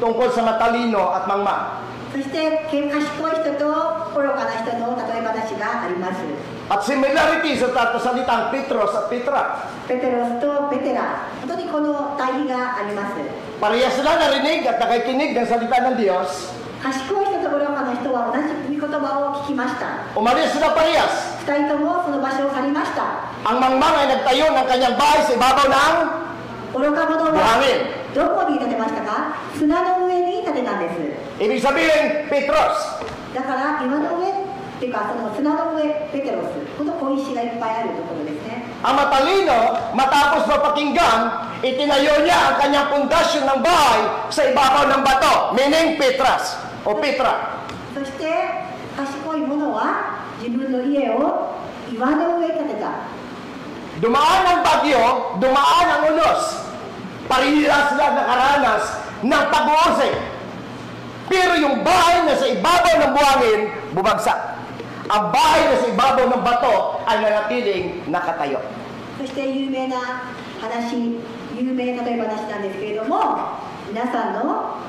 tungkol sa matalino at mangmang. そして賢い人と愚かな人の例え話があります。 At similarity sa salitang Petros at Petra. ペテロスとペテラ、本当にこの対比があります。 Pareha sila narinig at nakikinig ng salita ng Diyos. 賢い人と愚かな人は同じ御言葉を聞きました。 Umalis sila parehas. 二人ともその場所を去りました。 Ang mangmang ay nagtayo ng kanyang bahay sa ibabaw ng 愚か者は buhangin. どこに建てましたか？砂の上に建てたんです。 Ibig sabihin, Petros. だから岩の上っていうかその砂の上、ペテロス、この小石がいっぱいあるところですね。 Ang matalino, matapos mapakinggan, itinayo niya ang kanyang pundasyon ng bahay sa ibabaw ng bato, meaning Petras o Petra. そして賢い者は自分の家を岩の上に建てた。 Dumaan ang bagyo, dumaan ang unos. Parehas sila nakaranas ng pag-uusig. Pero yung bahay na sa ibabaw ng buhangin, bumagsak. Ang bahay na sa ibabaw ng bato ay nanatiling nakatayo. そして有名な話、有名な例え話なんですけれども、皆さんの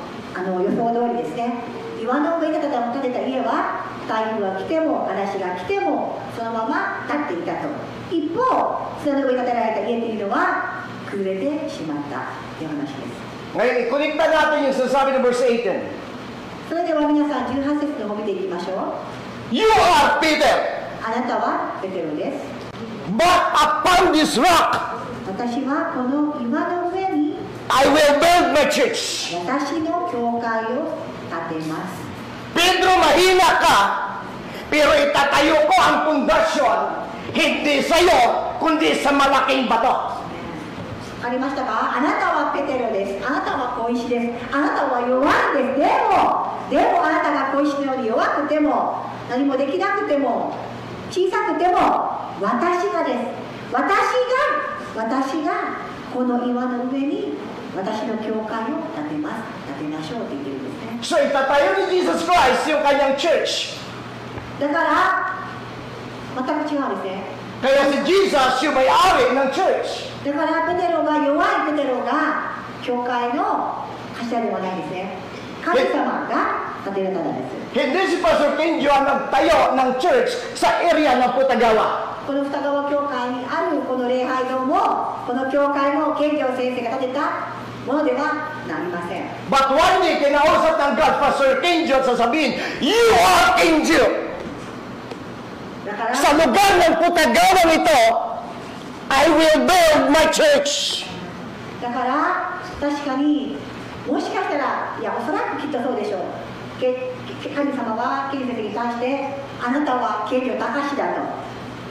予想通りですね、岩の上に建てた家は台風が来ても嵐が来てもそのまま立っていたと。一方、砂の上に建てられた家というのは崩れてしまったという話です。 Ngayon, ikonekta natin yung sinasabi ng verse 18. それでは皆さん18節の方を見ていきましょう。 You are Peter, あなたはペテロです。 but upon this rock 私はこの岩の上に I will build my church. 私の教会を建てます。 Pedro, mahina ka, pero itatayo ko ang pundasyon, hindi sa'yo, kundi sa malaking bato. わかりましたか？あなたはペテロです。あなたは小石です。あなたは弱いです。でもあなたが小石のように弱くても何もできなくても小さくても私がです。私がこの岩の上に私の教会を建てます。建てましょうと言ってるんですね。 So itatayo ni Jesus Christ yung kanyang church. だから全く違うんですね。 Kaya si Jesus yung may-ari ng church. だからペテロが弱いペテロが教会の頭ではないですね。神様が建てられたんです。 Hindi si Pastor Kenjo ang nagtayo ng church sa area ng Putagawa. この二川教会にあるこの礼拝堂もこの教会も健常先生が建てたものではなりません。 But one day, kinausap ng God, Pastor Kenjo, at sasabihin, You are Kenjo! だから Sa lugar ng Putagawa ito, I will build my church. だから確かにもしかしたらいやおそらくきっとそうでしょう。神様はケリ先生に対してあなたは健常高しだと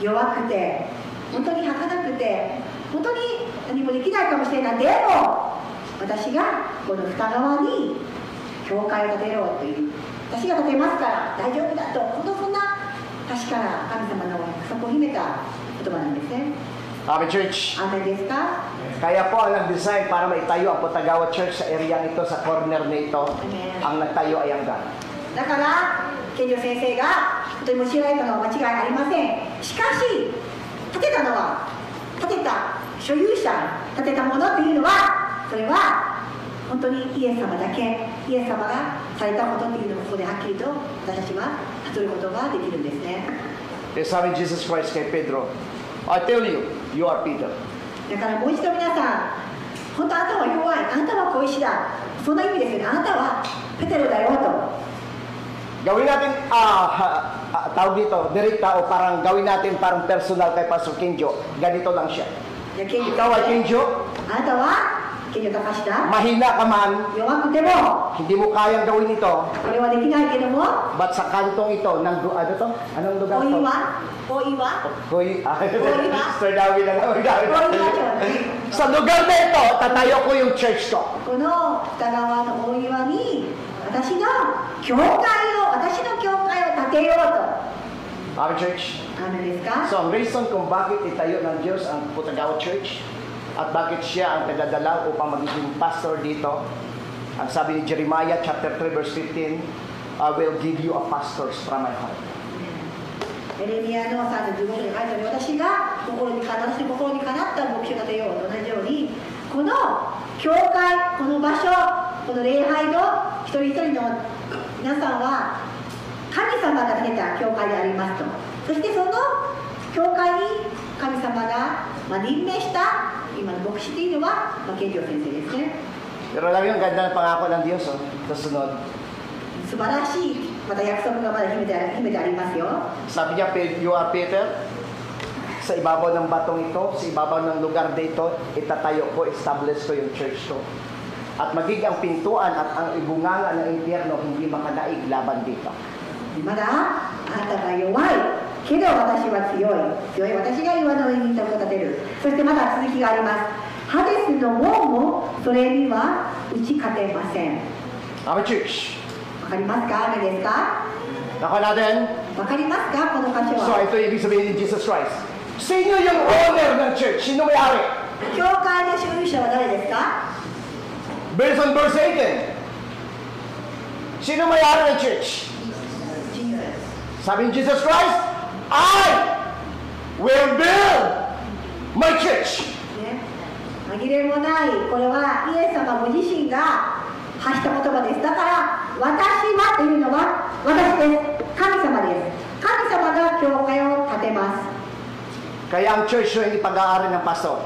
弱くて本当に儚くて本当に何もできないかもしれない。でも私がこの二川に教会を建てようという私が建てますから大丈夫だと本当そんな確かな神様の約束を秘めた言葉なんですね。 Amen, church. アーメンですか？ Kaya po ang nag-design para maitayo ang Putagawa Church sa area nito, sa corner nito. Ang nagtayo ay ang God. だから健常先生がとても知られたのは間違いありません。しかし建てたのは建てた所有者建てたものというのはそれは本当にイエス様だけイエス様がされたことというのをここではっきりと私たちは悟ることができるんですね。 Eh, sabi ni Jesus Christ kay Pedro, I tell you, you are Peter. だからもう一度皆さん本当あなたは弱いあなたは小石だそんな意味ですよね。あなたはペテロだよと Gawin natin, tawag dito, direkta o parang gawin natin parang personal kay Pastor Kenjo. Ganito lang siya. じゃあ健常 Ikaw ay Kenjo, あなたは健常高しだ mahina ka man, 弱くても hindi mo kayang gawin ito, これはできないけども but sa kantong ito, ng, ano to? Anong lugar お to? 岩 Hoy, Hoy, Sir David lang ako. お岩町 Sa lugar na ito, tatayo ko yung church ko. この北側の大岩に私の教会を建てようと Amen, church. アーメンですか？ So, ang reason kung bakit itayo ng Diyos ang Putagawa Church, at bakit siya ang pinadala upang magiging pastor dito. Ang sabi ni Jeremiah chapter 3 verse 15, I will give you a pastors from my heart. エレミヤの35章に書いてある、私の心にかなった牧師が出ようと同じように、この教会、この場所、この礼拝の一人一人の皆さんは神様が建てた教会でありますと。そしてその教会に神様が任命した今の牧師というのは健丈先生ですね。 Pero alam yung ganda ng pangako ng Diyos, sa sunod. 素晴らしいまた約束がまだ秘めてありますよ。 Sabi niya, you are Peter, sa ibabaw ng batong ito, sa ibabaw ng lugar dito, itatayo ko, establish ko yung church ko. At magiging ang pintuan at ang ibunganga ng impyerno hindi makadaig laban dito. まだあなたが弱いけど私は強い私が岩の上に板を立てる。そしてまだ続きがあります。ハデスの門もそれには打ち勝てません。 Our church. わかりますか？雨ですか？ Nako natin. わかりますか？この箇所 So は。 ito yung ibig sabihin ni Jesus Christ. Sino yung owner ng church? Sino may-ari? 教会の所有者は誰ですか？ Based on verse 18. Sino may-ari ng church? Sabi ni Jesus Christ, I will build my church. ね、紛れもない、これはイエス様ご自身が発した言葉です。だから私はというのは私です。神様です。神様が教会を建てます。 Kaya ang church yung hindi pag-aari ng pastor.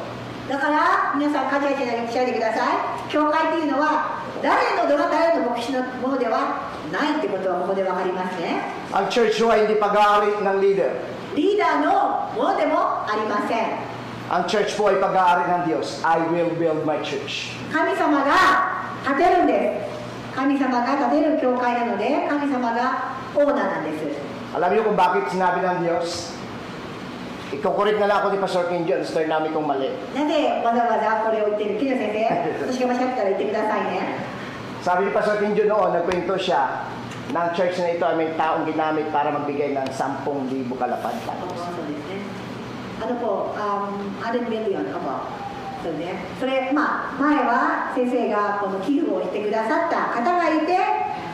だから皆さん勘違いしないでください。教会というのは誰のどなたの牧師のものではないってことはここで分かりますね。 Ang church yung hindi pag-aari ng leader. リーダーのものでもありません。 Ang church po ay pag-aari ng Diyos. I will build my church. 神様が建てるんです。神様が建てる教会なので神様がオーナーなんです。 Alam niyo kung bakit sinabi ng Diyos? Ikukorek na lang ako ni Pastor King John, start namin kung mali. なぜわざわざこれを言っている？木野先生、私が間違ってたら言ってくださいね。 Sabi ni Pastor King John noon, nagkwento siya ng church na ito ay may taong ginamit para magbigay ng 10,000 kalapad. そうですね。あれミリオンオボ。そうね。それまあ前は先生がこの寄付をしてくださった方がいて、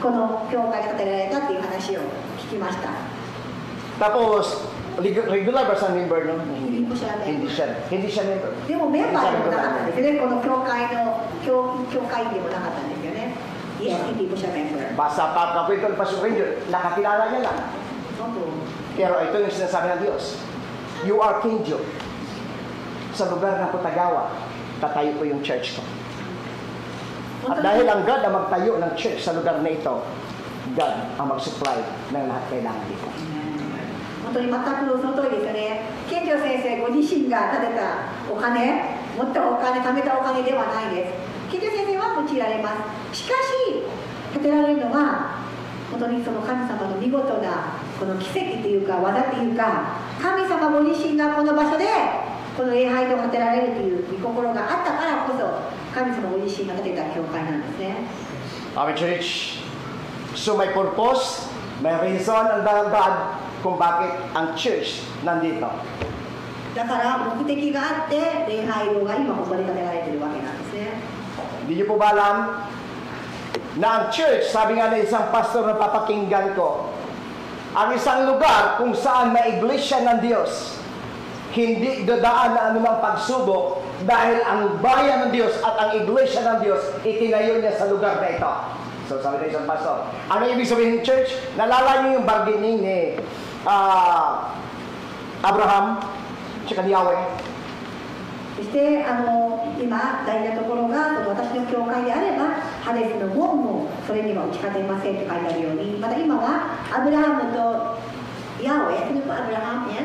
この教会が建てられたっていう話を聞きました。 Tapos, regular ba sa member no? Hindi po siya member. Hindi siya member. でもメンバーでもなかったんですよね。この教会でもなかったんですよね。Yes, hindi po siya member. Basta pagkakwento ni Pastor King John, nakakilala niya lang. Opo. Pero ito yung sinasabi ng Diyos. You are King John. Sa lugar ng Putagawa, tatayo ko yung church ko. At dahil ang God ang magtayo ng church sa lugar na ito, God ang mag-supply ng lahat kailangan dito. 本当に全くその通りですよね。健丈先生ご自身が建てたお金、持ったお金、貯めたお金ではないです。健丈先生は用いられます。しかし、建てられるのは、本当にその神様の見事なこの奇跡というか、技というか、神様ご自身がこの場所で、この礼拝堂を建てられるという御心があったからこそ、神様ご自身が建てた教会なんですね。Our church, so may purpose, may reason ang God kung bakit ang church nandito. だから目的があって礼拝堂が今ここで建てられているわけなんですね。 Hindi niyo po ba alam na ang church, sabi nga ng isang pastor na papakinggan ko, ang isang lugar kung saan may iglesia ng Diyos, hindi dadaan na anumang pagsubok dahil ang bayan ng Diyos at ang iglesia ng Diyos itinayo niya sa lugar na ito. So sabi ng isang pastor, ano ibig sabihin ng church? Nalala niyo yung bargaining ni Abraham tsaka ni Yahweh. そして今大事なところがその私の教会であればハデスの門もそれには打ち勝てませんと書いてあるように、また今はアブラハムとヤウェ、アブラハムや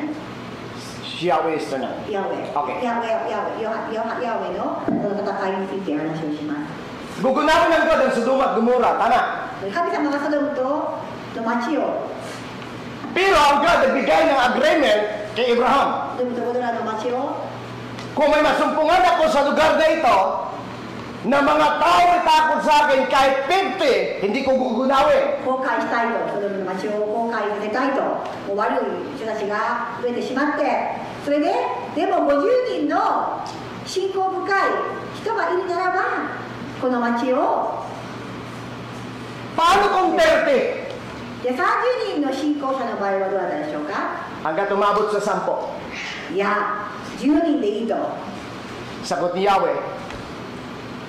Yahweh is the name. ヤウェ、 Okay. ヤウェのその戦いについて話をします。 Gugunawin ng God ang Sodom at Gomorrah, tama? 神様がソドムの町を Pero ang God nagbigay ng agreement kay Abraham. ソドムとゴドラの町を Kung may masumpungan ako sa lugar na ito, na mga tao ay takot sa akin kahit 50, hindi ko gugunawin. 崩壊したいと、ソドムの町を崩壊させたいと、もう悪い人たちが増えてしまって、それで、でも50人の信信仰深い人がいるならば、この町を Paano kung 30? で30人の信仰者の場合はどうだったでしょうか。 Hanggat umabot sa 10. いや、10人でいいと。 Sagot ni Yahweh,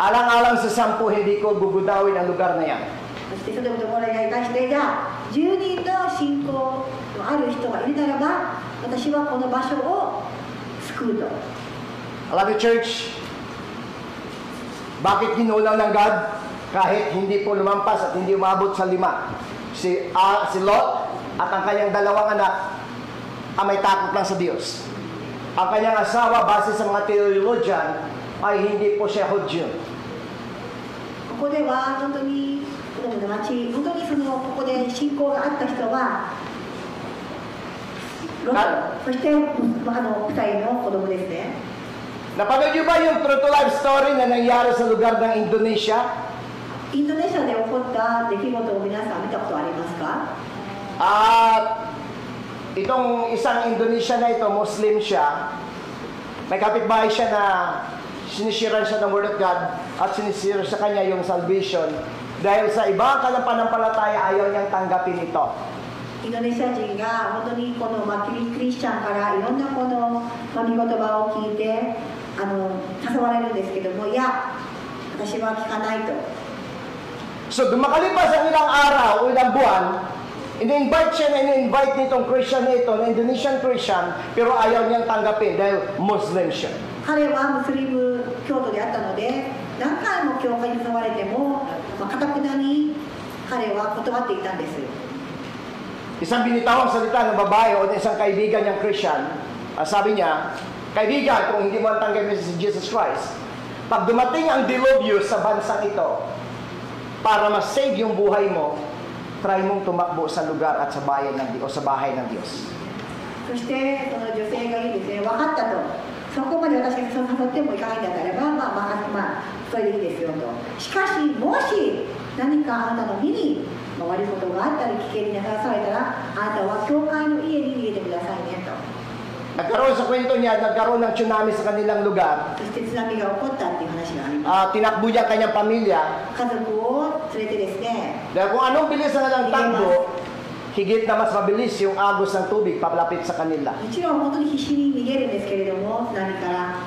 alang-alang sa 10, hindi ko gugudawin ang lugar na yan. そしてそのところに対して、じゃあ10人の信仰のある人がいるならば、私はこの場所を救うと。 Alam niyo, church, bakit ginulang ng God kahit hindi po lumampas at hindi umabot sa 5? Si Lot at ang kanyang dalawang anak ang may takot lang sa Diyos. Ang kanyang asawa, base sa mga theologian, ay hindi po siya Hudyo. ここでは本当にこの町、本当にここで信仰があった人はロト、そして2人の子供ですね。 Napanood niyo ba yung true to life story na nangyari sa lugar ng Indonesia? インドネシアで起こった出来事を皆さん見たことありますか？ At itong isang Indonesian na ito, Muslim siya, may kapitbahay siya na sinisiran siya ng Word of God at sinisira sa kanya yung salvation dahil sa ibang pananampalataya ayaw niyang tanggapin ito. インドネシア人が本当にこのクリスチャンからいろんなこの御言葉を聞いて誘われるんですけども、いや、私は聞かないと。 So dumakalipas ang ilang araw o ilang buwan, ini-invite siya na ini-invite nitong Christian na ito, na Indonesian Christian, pero ayaw niyang tanggapin dahil Muslim siya. 彼はムスリム教徒であったので、何回も教会に誘われても、かたくなに彼は断っていたんです。 Isang binitawang salita ng babae o isang kaibigan niyang Christian, sabi niya, kaibigan, kung hindi mo tanggapin si Jesus Christ, pag dumating ang dilubyo sa bansang ito, para ma-save yung buhay mo, try mong tumakbo sa lugar at sa bayan ng Diyos, o sa bahay ng Diyos. そしてその女性がいいですね、分かったと。そこまで私が誘ってもいかないんだったらば、それでいいですよと。しかし、もし何かあなたの身に悪いことがあったり危険にさらされたら、あなたは教会の家に逃げてくださいねと。 Nagkaroon sa kwento niya, nagkaroon ng tsunami sa kanilang lugar. そして津波が起こったっていう話があります。 Tinakbo niya ang kanyang pamilya. 家族を連れてですね、 Dahil kung anong bilis na ng takbo, higit na mas mabilis yung agos ng tubig papalapit sa kanila. もちろん本当に必死に逃げるんですけれども、津波から。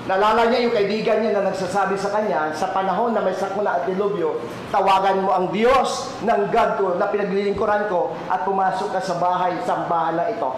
Naalala niya yung kaibigan niya na nagsasabi sa kanya, sa panahon na may sakuna at dilubyo, tawagan mo ang Diyos ng God ko na pinaglilingkuran ko at pumasok ka sa bahay, sambahan na ito.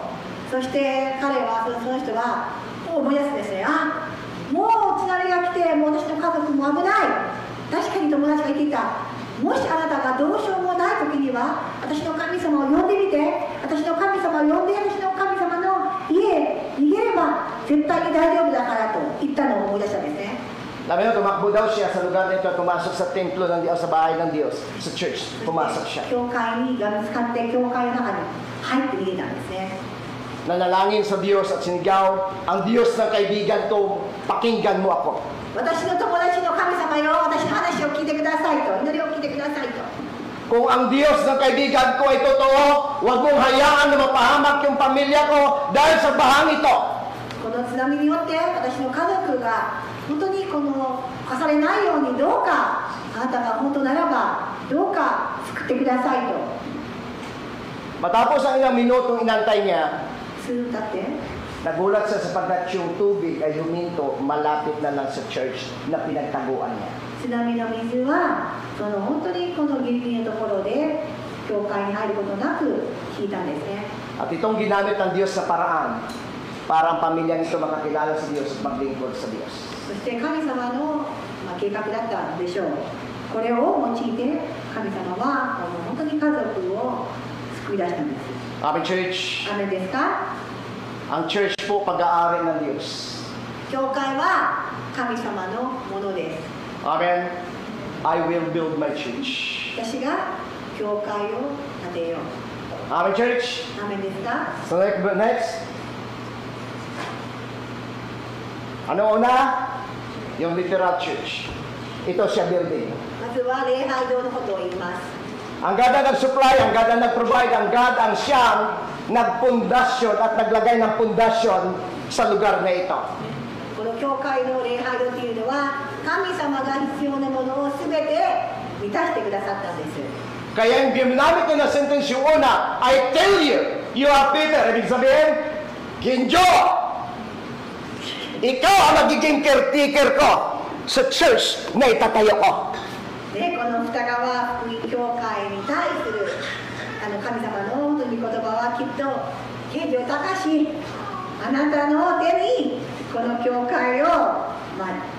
そして彼は、その人は思い出すんですね。あ、もう津波が来て、もう私の家族も危ない。確かに友達が言っていた。もしあなたがどうしようもない時には、私の神様を呼んでみて、私の神様を呼んで、私の神様の家へ逃げれば絶対に大丈夫だからと言ったのを思い出したんですね。 Sabi niya, tumakbo daw siya sa lugar nito at pumasok sa templo ng Diyos, sa bahay ng Diyos, sa church. Pumasok siya. 教会にが見つかって、教会の中に入って逃げたんですね。 Nanalangin sa Diyos at sinigaw, ang Diyos ng kaibigan ko, pakinggan mo ako. 私の友達の神様よ、私の話を聞いてくださいと、祈りを聞いてくださいと。 Kung ang Diyos ng kaibigan ko ay totoo, huwag mong hayaan na mapahamak yung pamilya ko dahil sa bahang ito. この津波によって私の家族が本当に侵されないように、どうかあなたが本当ならばどうか救ってくださいと。 Matapos ang ilang minutong inantay niya, 数分経って nagulat siya sapagkat yung tubig ay huminto malapit na lang sa church na pinagtaguan niya. 津波の水は本当にこのギリギリのところで教会に入ることなく引いたんですね。 At itong ginamit ng Diyos sa paraan para ang pamilya nito makakilala sa Diyos at maglingkod sa Diyos. そして神様の計画だったんでしょう。これを用いて神様は本当に家族を救い出したんです。 Amen, church. アメンですか？ Ang church po pag-aari ng Diyos. 教会は神様のものです。 Amen. I will build my church. 私が教会を建てよう。 Amen, church. アメンですか？ So next. Ano una? Yung literal church. Ito siya building. まずは礼拝堂のことを言います。 Ang God ang nag-supply, ang God ang nag-provide, ang God ang siyang nagpundasyon at naglagay ng pundasyon sa lugar na ito. ここの教会の礼拝堂というのは神様が必要なものを全て満たしてくださったんです。 Kaya yung ginamit niya na sentence yung una, I tell you, you are Peter. Ibig sabihin, Ginjo, ikaw ang magiging caretaker ko sa church na itatayo ko. でこの二川福音教会に対する神様の本当に言葉はきっと慶長隆あなたの手にこの教会を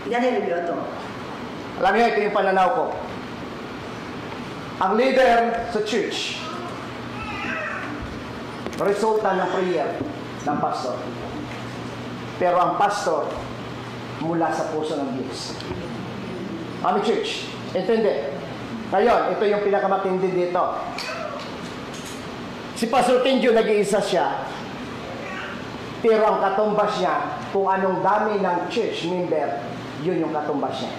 委ねるよと。 Alam niyo, ito yung pananaw ko. Ang leader sa church, resulta ng prayer ng pastor. Pero ang pastor, mula sa puso ng Diyos. Kami church, intindi. Ngayon, ito yung pinakamatindi dito. Si Pastor Tinjo, nag-iisa siya. Pero ang katumbas niya, kung anong dami ng church member, yun yung katumbas niya.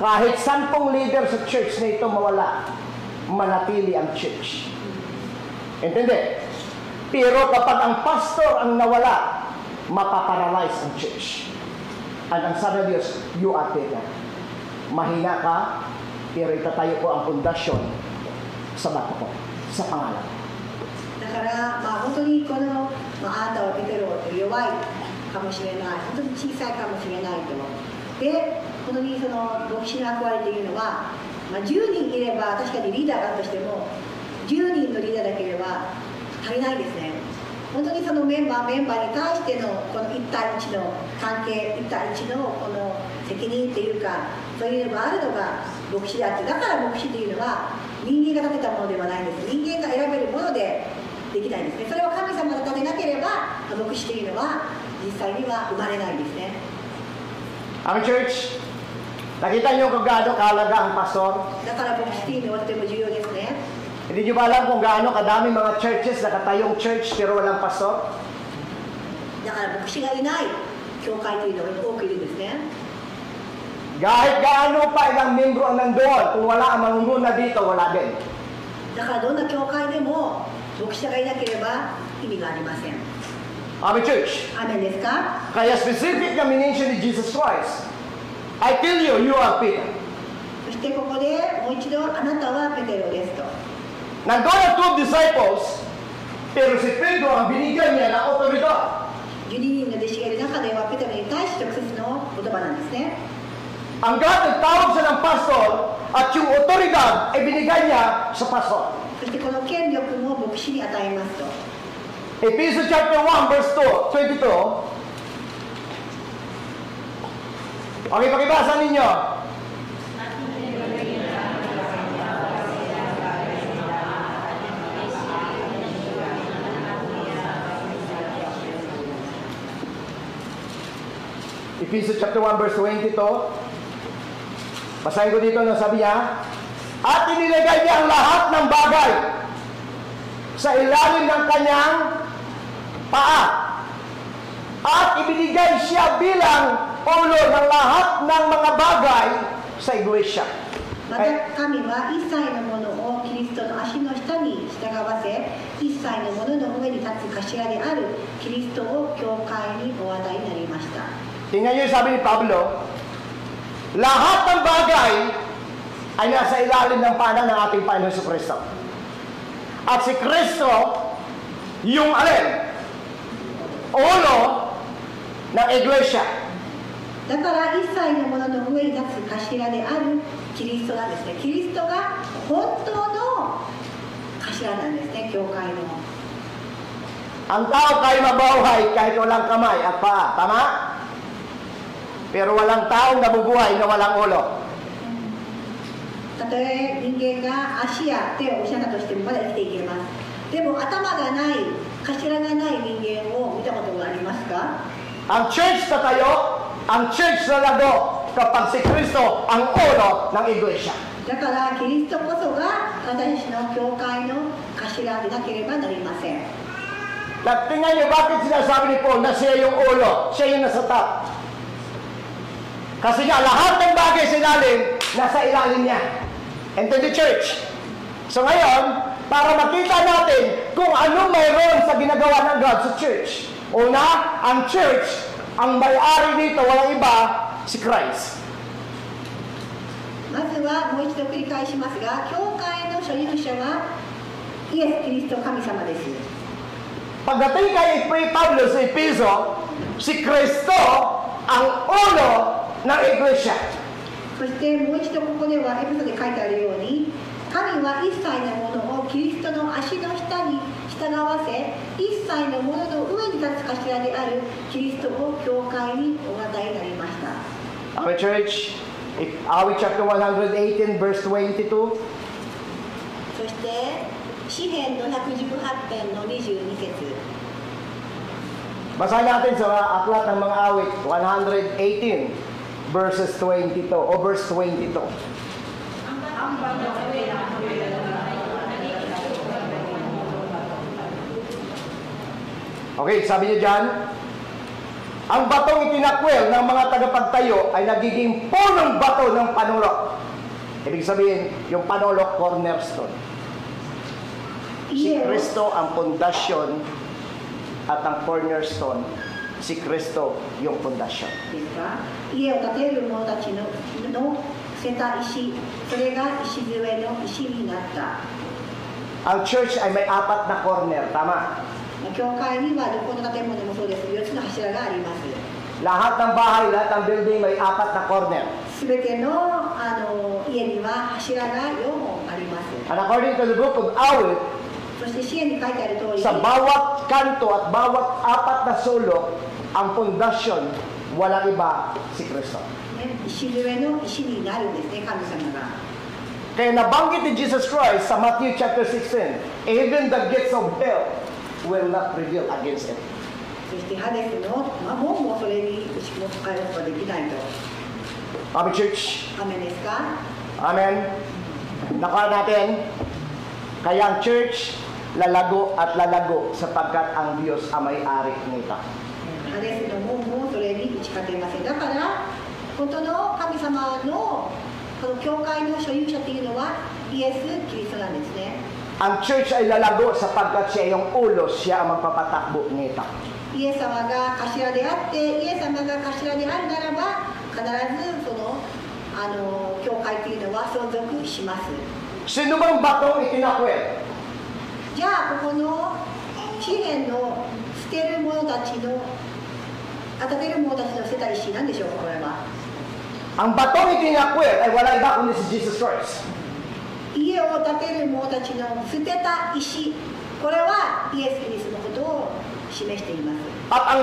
Kahit 10 leader sa church na ito mawala, manatili ang church. Intindi? Pero kapag ang pastor ang nawala, mapaparalyze ang church. At ang sabi ng Diyos, you are Peter. Mahina ka, pero itatayo ko ang pundasyon sa bato ko, sa pangalan. だから本当にこのあなたはペテロ弱いかもしれない、本当に小さいかもしれないと。で、本当にその牧師の役割というのは、10人いれば確かにリーダーだとしても10人のリーダーだけでは足りないですね。本当にそのメンバーに対してのこの1対1の関係、1対1のこの責任っていうか、そういうのがあるのが牧師であって、だから牧師というのは人間が立てたものではないんです。人間が選べるものでできないんですね。それを神様が立てなければ牧師というのは実際には生まれないんですね。Ang church, nakita niyo kung gaano kahalaga ang pastor? だから牧師というのはとても重要ですね。 Hindi niyo ba alam kung gaano kadami mga churches, nakatayong church pero walang pastor? だから牧師がいない教会というのが多くいるんですね。 Kahit gaano pa ilang membro ang nandoon, kung wala ang mangunguna dito, wala din. だからどんな教会でも牧師がいなければ意味がありません。 Amen, church. アーメンですか？ Kaya specific na minention ni Jesus Christ, I tell you, you are Peter. そしてここでもう一度あなたはペテロですと。 Nandoon ang 12 disciples, pero si Pedro ang binigyan niya ng otoridad. 12人の弟子がいる中ではペテロに対して直接の言葉なんですね。 Ang God nagtawag siya ng pastor at yung otoridad ay binigay niya sa pastor. そしてこの権力も牧師に与えますと。 Ephesians chapter 1 verse 22. Okay, pakibasa ninyo. Ephesians chapter 1 verse 22. Basahin ko dito na sabi niya, at inilagay niya ang lahat ng bagay sa ilalim ng kanyang paa. At ibinigay siya bilang ulo ng lahat ng mga bagay sa iglesia. また神は一切のものをキリストの足の下に従わせ、一切のものの上に立つ頭であるキリストを教会にお与えになりました。 Tingnan niyo yung sabi ni Pablo, lahat ng bagay ay nasa ilalim ng paa ng ating Panginoon Jesucristo. At si Kristo, yung alin? Ulo ng iglesia. だから一切のものの上に立つ頭であるキリストなんですね。キリストが本当の頭なんですね、教会の。 Ang tao kay mabuhay kahit walang kamay at paa. Tama? Pero walang taong nabubuhay na walang ulo. たとえ人間が足や手を失ったとしてもまだ生きていけます。でも頭がない、頭がない人間を見たことがありますか？ Ang church na tayo, ang church na lago kapag si Kristo ang ulo ng iglesia. だからキリストこそが私たちの教会の頭でなければなりません。 Tingnan niyo bakit sinasabi ni Paul na siya yung ulo, siya yung nasa top. Kasi nga lahat ng bagay sa ilalim, nasa ilalim niya. And to the church. So ngayon, para makita natin kung ano mayroon sa ginagawa ng God sa church. Una, ang church ang may-ari dito, walang iba, si Christ. まずはもう一度繰り返しますが、教会の所有者はイエス・キリスト神様です。 Pagdating kay Pablo sa Epeso, si Kristo ang ulo ng iglesia. そしてもう一度ここではエペソで書いてあるように、神は一切のものをキリストの足の下に従わせ、一切のものの上に立つ頭であるキリストを教会にお与えになりました。 Our church, Awi chapter 118 verse 22. そして詩編の118編の22節。 Basahin natin sa aklat ng mga awit, 118 verses 22 o verse 22. Okay, sabi niya dyan, ang batong itinakwil ng mga tagapagtayo ay nagiging punong bato ng panulok. Ibig sabihin, yung panulok cornerstone. Si Kristo ang pundasyon at ang cornerstone, si Kristo yung pundasyon. ですか、家を建てる者たちの捨てた石、それが礎の石になった。 Ang church ay may 4 na corner, tama? 教会にはどこの建物もそうです。4つの柱があります。 Lahat ng bahay, lahat ng building may 4 na corner. すべての家には柱が4本あります。 And according to the book of Awit, そして詩篇に書いてある通り、 sa bawat kanto at bawat 4 na sulok, ang pundasyon, walang iba si Kristo. 礎の石になるんですね、神様が。 Kaya nabanggit ni Jesus Christ sa Matthew chapter 16, even the gates of hell will not prevail against it. そしてハデスの門もそれに打ち勝つことができないと。 Amen, church. アメンですか？ Amen. Nakuha natin, kaya ang church lalago at lalago sapagkat ang Diyos ang may-ari nito. ハデスの門もそれに打ち勝てません。だから本当の神様のこの教会の所有者というのはイエス・キリストなんですね。 Ang church ay lalago sapagkat siya yung ulo, siya ang magpapatakbo nito. イエス様が頭であって、イエス様が頭であるならば必ずその教会というのは存続します。 Sino bang batong itinakwil? じゃあここの詩篇の捨てる者たちの建てる者たちの捨てた石なんでしょうか、これは。 Ang batong itinakwil ay wala iba kundi si Jesus Christ. 家を建てる者たちの捨てた石、これはイエス・キリストのことを示しています。 At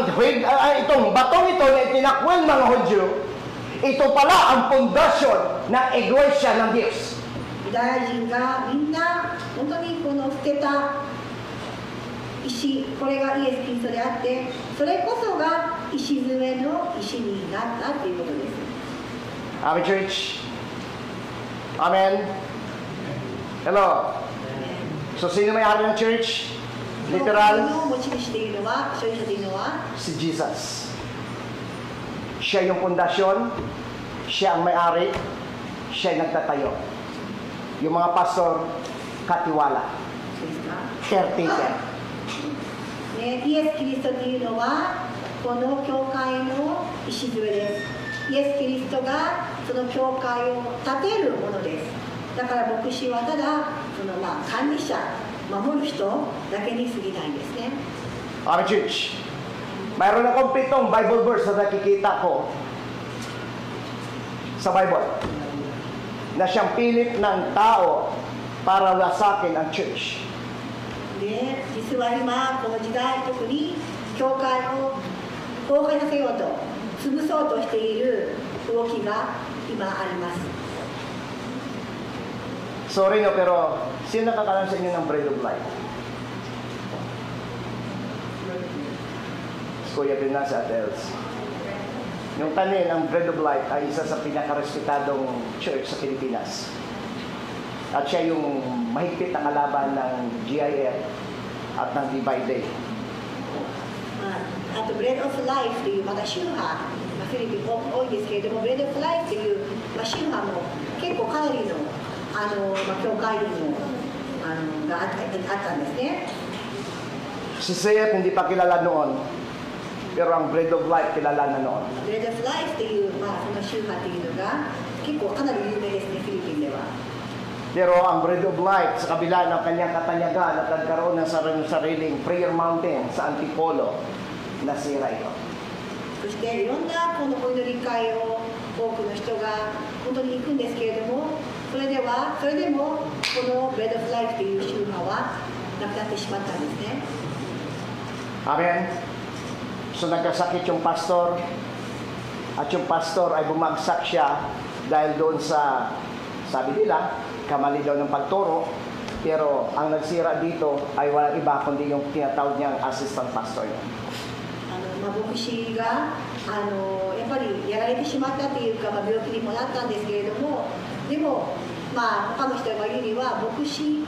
itong batong ito na itinakwil mga Hudyo, ito pala ang pundasyon ng iglesia ng Diyos. ユダヤ人がみんな本当にこの捨てた石、これがイエス・キリストであって、それこそが礎の石になったということです。 Amen, church. Amen. Hello. So, sino may-ari ng church? 教会 Literal, の持ち主というのは、所有者というのは、 si Jesus. Siya yung pundasyon, siya ang may-ari, siya yung nagtatayo. Yung mga pastor, katiwala, ですか、 caretaker. ね、イエス・キリストというのはこの教会の礎です。イエス・キリストがその教会を建てるものです。だから牧師はただその管理者、守る人だけに過ぎないんですね。 Amen, church. Mayroon akong 7 Bible verse na nakikita ko sa Bible na siyang pilit ng tao para wasakin ang church. で、実は今この時代、特に教会を崩壊させようと潰そうとしている動きが今あります。 Sorry no, pero sino nakakalam sa inyo ng bread of life? Kuya Pinas at Els. Yung tanin, ang bread of life ay isa sa pinakarespetadong church sa Pilipinas. At siya yung mahigpit na kalaban ng GIF at ng Divide Day. あとブレッド・オブ・ライフというまた宗派、フィリピン多いですけれども、ブレッド・オブ・ライフという宗派も結構かなりの教会員があったんですね。Si Seth hindi pa kilala noon. Pero ang Bread of Life, kilala na noon. ブレッド・オブ・ライフっていう、その宗派っていうのが結構かなり有名ですね、フィリピンでは。 Pero ang Bread of Life, sa kabila ng kanyang katanyagan at nagkaroon ng sariling prayer mountain sa Antipolo, nasira ito. そしていろんなこのお祈り会を多くの人が本当に行くんですけれども、それでもこのブレッド・オブ・ライフという宗派はなくなってしまったんですね。 Amen? So nagkasakit yung pastor, at yung pastor ay bumagsak siya dahil doon sa, sabi nila, kamali daw ng pagturo, pero ang nagsira dito ay walang iba kundi yung tinatawag niyang assistant pastor niya. 牧師がやっぱりやられてしまったというか、病気にもなったんですけれども、でも、他の人が言うには牧師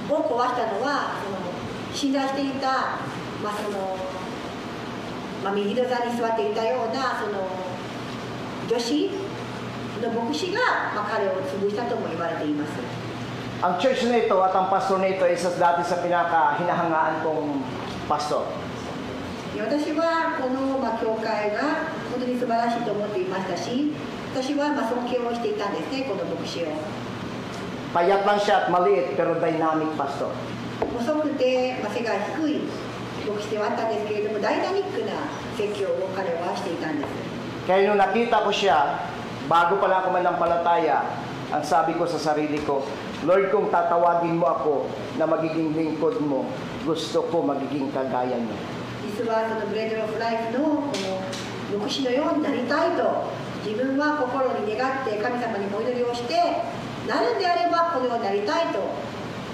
を壊したのは信頼していた、右の座に座っていたような女子の牧師が、彼を潰したとも言われています。 Ang church na ito at ang pastor na ito ay isa dati sa pinaka-hinahangaan kong pastor. 私はこの教会が本当に素晴らしいと思っていましたし、私は尊敬をしていたんですね、この牧師を。 Payat lang siya at maliit pero dynamic pastor. 細くて背が低い牧師ではあったんですけれども、ダイナミックな説教を彼はしていたんです。 Kaya nung nakita ko siya, bago pa lang ako mananampalataya, ang sabi ko sa sarili ko, Lord, kung tatawagin mo ako na magiging lingkod mo, gusto ko magiging kagaya niyo. 実はそのブレッド・オブ・ライフのこの牧師のようになりたいと自分は心に願って神様にお祈りをしてなるんであればこのようになりたいと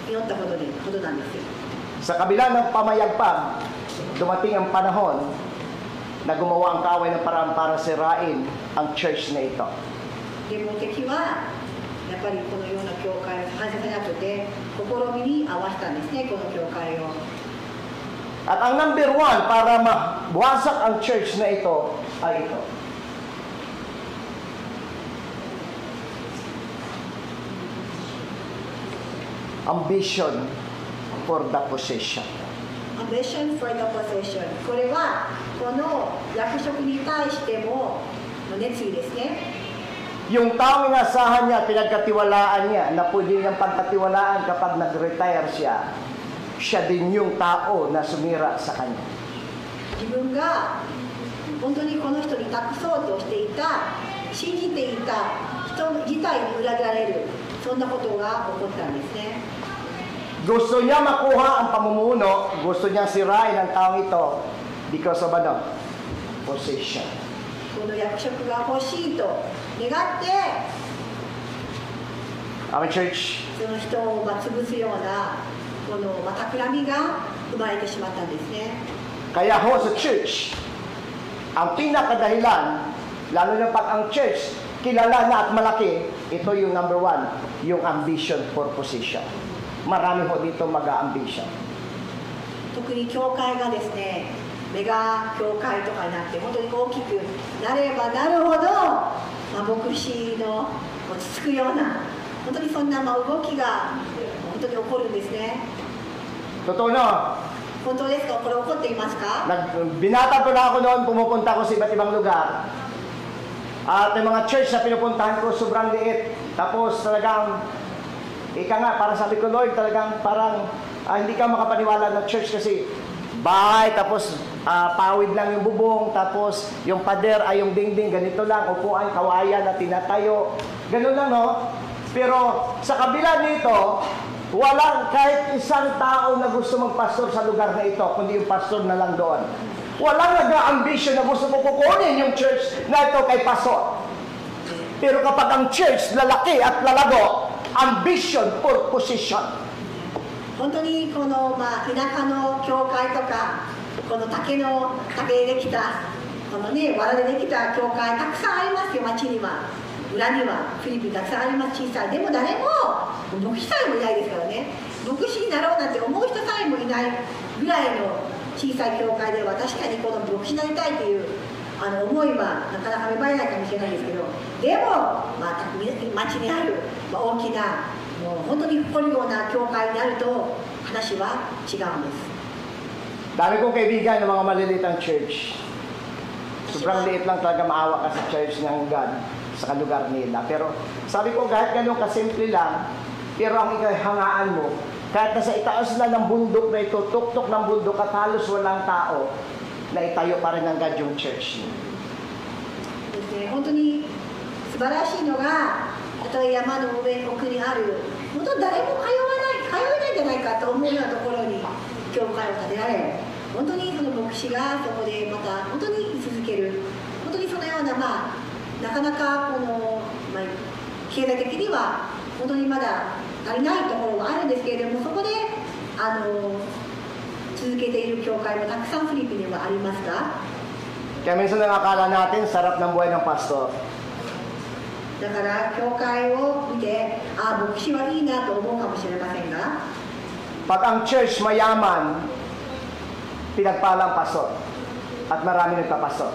祈ったことなんですよ。 Sa kabila ng pamayagpag, dumating ang panahon na gumawa ang kaaway ng paraan para sirain ang church na ito. でも敵はやっぱりこのような教会を反射させなくて試みに合わせたんですね、この教会を。 At ang number one para mabuwasak ang church na ito ay ito. Ambition for the possession. Ambition for the possession。これはこの役職に対しても熱意ですね。 Yung taong inasahan niya, pinagkatiwalaan niya, na pwede niyang pagkatiwalaan kapag nag-retire siya, siya din yung tao na sumira sa kanya. 自分が本当にこの人に託そうとしていた、信じていた人自体に裏切られる、そんなことが起こったんですね。 Gusto niya makuha ang pamumuno, gusto niya sirain ang taong ito because of possession. この役職が欲しいと願って、 Our church, その人を潰すようなこの企みが生まれてしまったんですね。 kaya ho sa church, ang pinakadahilan, lalo na pag ang church kilala na at malaki, ito yung number one, yung ambition for position. Marami ho dito mag-ambition. 特に教会がですね、メガ教会とかになって本当に大きくなればなるほど、牧師の落ち着くような本当にそんな動きが本当に起こるんですね。 Totoo na. 本当ですか？これ起こっていますか？ Binata pa na ako noon, pumupunta ako sa iba't ibang lugar. At yung mga church na pinupuntahan ko, sobrang liit. Tapos talagang, ika nga, para sabi ko, Lord, talagang parang hindi ka makapaniwala ng church kasi bahay, tapos pawid lang yung bubong, tapos yung pader ay yung dingding, ganito lang, upuan, kawayan na tinatayo. Ganun lang, no? Pero sa kabila nito, walang kahit isang tao na gusto magpastor sa lugar na ito, kundi yung pastor na lang doon. Walang nag-a-ambition na gusto mo kukunin yung church na ito kay pastor. Pero kapag ang church lalaki at lalago, ambition for position. 本当にこの、田舎の教会とかこの竹でできたこのね藁でできた教会たくさんありますよ。町には裏にはフィリピンたくさんあります。小さいでも誰も牧師さえもいないですからね。牧師になろうなんて思う人さえもいないぐらいの小さい教会では確かにこの牧師になりたいという思いはなかなか芽生えないかもしれないですけど、でも、町にある、大きなもう本当に誇るような教会になると話は違うんです。 Dami kong kaibigan ng mga maliliit ang church. Sobrang liit lang talaga maawa ka sa church ng God sa lugar nila. Pero sabi ko, kahit ganun kasimple lang, pero ang ikahangaan mo, kahit nasa itaas na ng bundok na ito, tuktok ng bundok at halos walang tao, na itayo pa rin ng God yung church niya. 本当に素晴らしいのが、たとえ山の上奥にある、本当誰も通えないんじゃないかと思うようなところに教会を建てられ、本当にその牧師がそこでまた本当に居続ける、本当にそのような、なかなかこの、経済的には本当にまだ足りないところがあるんですけれども、そこで続けている教会もたくさんフィリピンにはありますが、 Kaya minsan nakakala natin, sarap ng buhay ng pastor. だから教会を見て、牧師はいいなと思うかもしれませんが、 Pag ang church mayaman, pinagpalang pastor. At marami nagpapastor.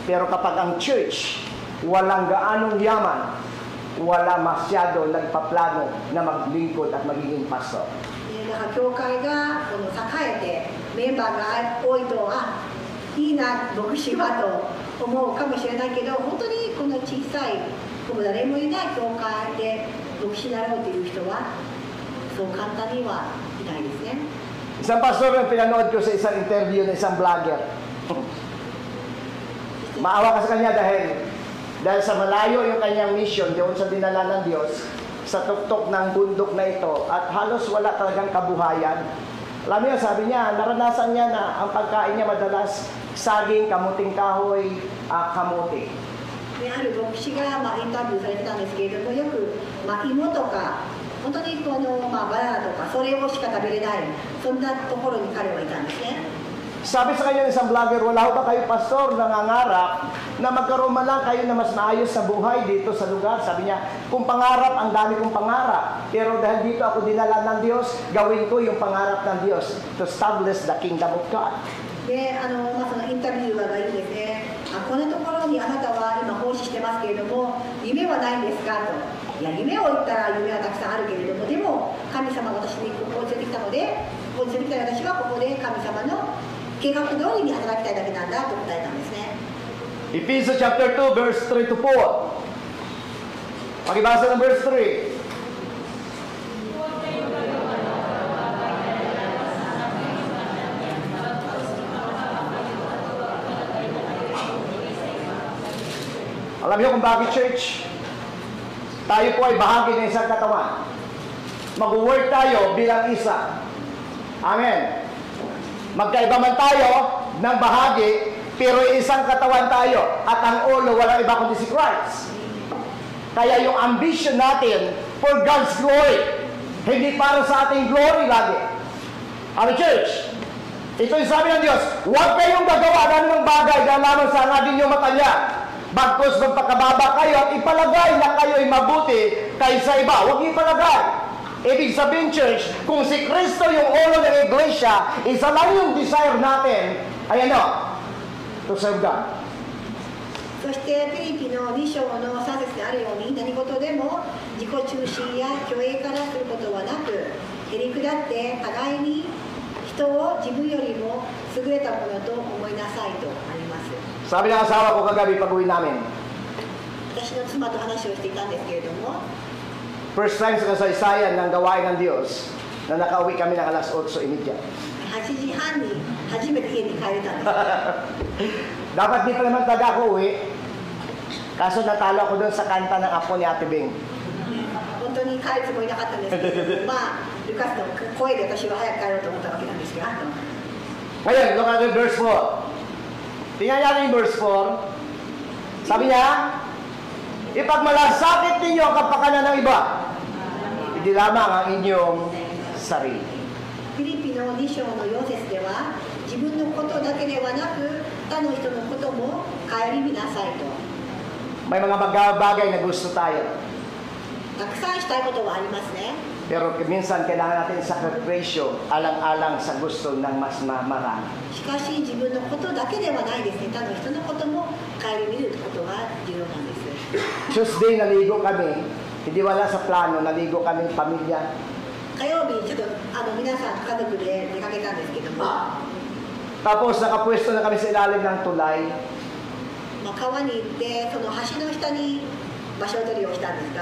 Pero kapag ang church walang gaanong yaman, wala masyado nagpaplano na maglingkod at magiging pastor. だから教会がこの栄えてメンバーが多いと、いいな牧師はと思うかもしれないけど、本当にこの小さい誰もいない教会で牧師になろうという人はそう簡単にはいないですね。 Isang pastor yung pinanood ko sa isang interview ng isang vlogger. Maawa ka sa kanya dahil sa malayo yung kanyang mission doon sa dinala ng Diyos sa tuktok ng bundok na ito at halos wala talagang kabuhayan. Alam niyo, sabi niya, naranasan niya na ang pagkain niya madalas saging, kamuting kahoy, kamuti. ある牧師がインタビューされてたんですけれども、よく芋とか本当にバナナとかそれをしか食べれない、そんなところに彼はいたんですね。 Sabi sa kanya ng isang vlogger, wala ba kayo pastor nangangarap na magkaroon man lang kayo na mas maayos na buhay dito sa lugar? Sabi niya, kung pangarap, ang dami kong pangarap. Pero dahil dito ako dinala ng Diyos, gawin ko yung pangarap ng Diyos to establish the kingdom of God. でそのインタビューがいいですね。こんなところにあなたは今奉仕してますけれども、夢はないんですかと。いや、夢を言ったら夢はたくさんあるけれども、でも神様が私にここを連れてきたので、ここに連れてきた私はここで神様の計画通りに働きたいだけなんだと答えたんですね。 Ephesians chapter 2, verse 3 to 4. Pakibasa ng verse 3. Alam niyo kung bakit, church? Tayo po ay bahagi ng isang katawan. Mag-work tayo bilang isa. Amen. Magkaiba man tayo ng bahagi, pero isang katawan tayo. At ang ulo, walang iba kundi si Christ. Kaya yung ambition natin for God's glory, hindi para sa ating glory lagi. Amen, church? Ito yung sabi ng Diyos, huwag kayong magawa ng bagay na lamang sa hangin yung mata niya. Bagkus magpakababa kayo at ipalagay na kayo'y mabuti kaysa iba. Huwag ipalagay. Ibig sabihin, church, kung si Kristo yung ulo ng iglesia, isa lang yung desire natin, ay to serve God. そしてフィリピの2章の3節であるように、何事でも自己中心や虚栄からすることはなく、へりくだって互いに人を自分よりも優れたものと思いなさいとあります。 Sabi ng asawa ko kagabi pag-uwi namin, 私の妻と話をしていたんですけれども、 first time sa kasaysayan ng gawain ng Diyos na nakauwi kami ng alas 8:30. 8時半に初めて家に帰れたんです。 Dapat dito naman taga ako uwi. Kaso natalo ako doon sa kanta ng apo ni Ate Bing. 本当に帰るつもりなかったんですけれども、ルカスの声で私は早く帰ろうと思ったわけなんですが、 Ngayon, look at the verse 4. Tingnan natin yung verse 4. Sabi niya, ipagmalasakit ninyo ang kapakanan ng iba. Hindi lamang ang inyong sarili. フィリピの2章の4節では、自分のことだけではなく他の人のことも顧みなさいと。 May mga bagay na gusto tayo. たくさんしたいことはありますね。 Pero minsan kailangan natin sakripisyo alang-alang sa gusto ng mas marami. しかし自分のことだけではないですね。他の人のことも顧みることが重要なんです。 Tuesday, naligo kami. Hindi wala sa plano, naligo kami pamilya. 火曜日ちょっと皆さん家族で出かけたんですけども、 Tapos nakapwesto na kami sa ilalim ng tulay. 川に行ってその橋の下に場所取りをしたんですか？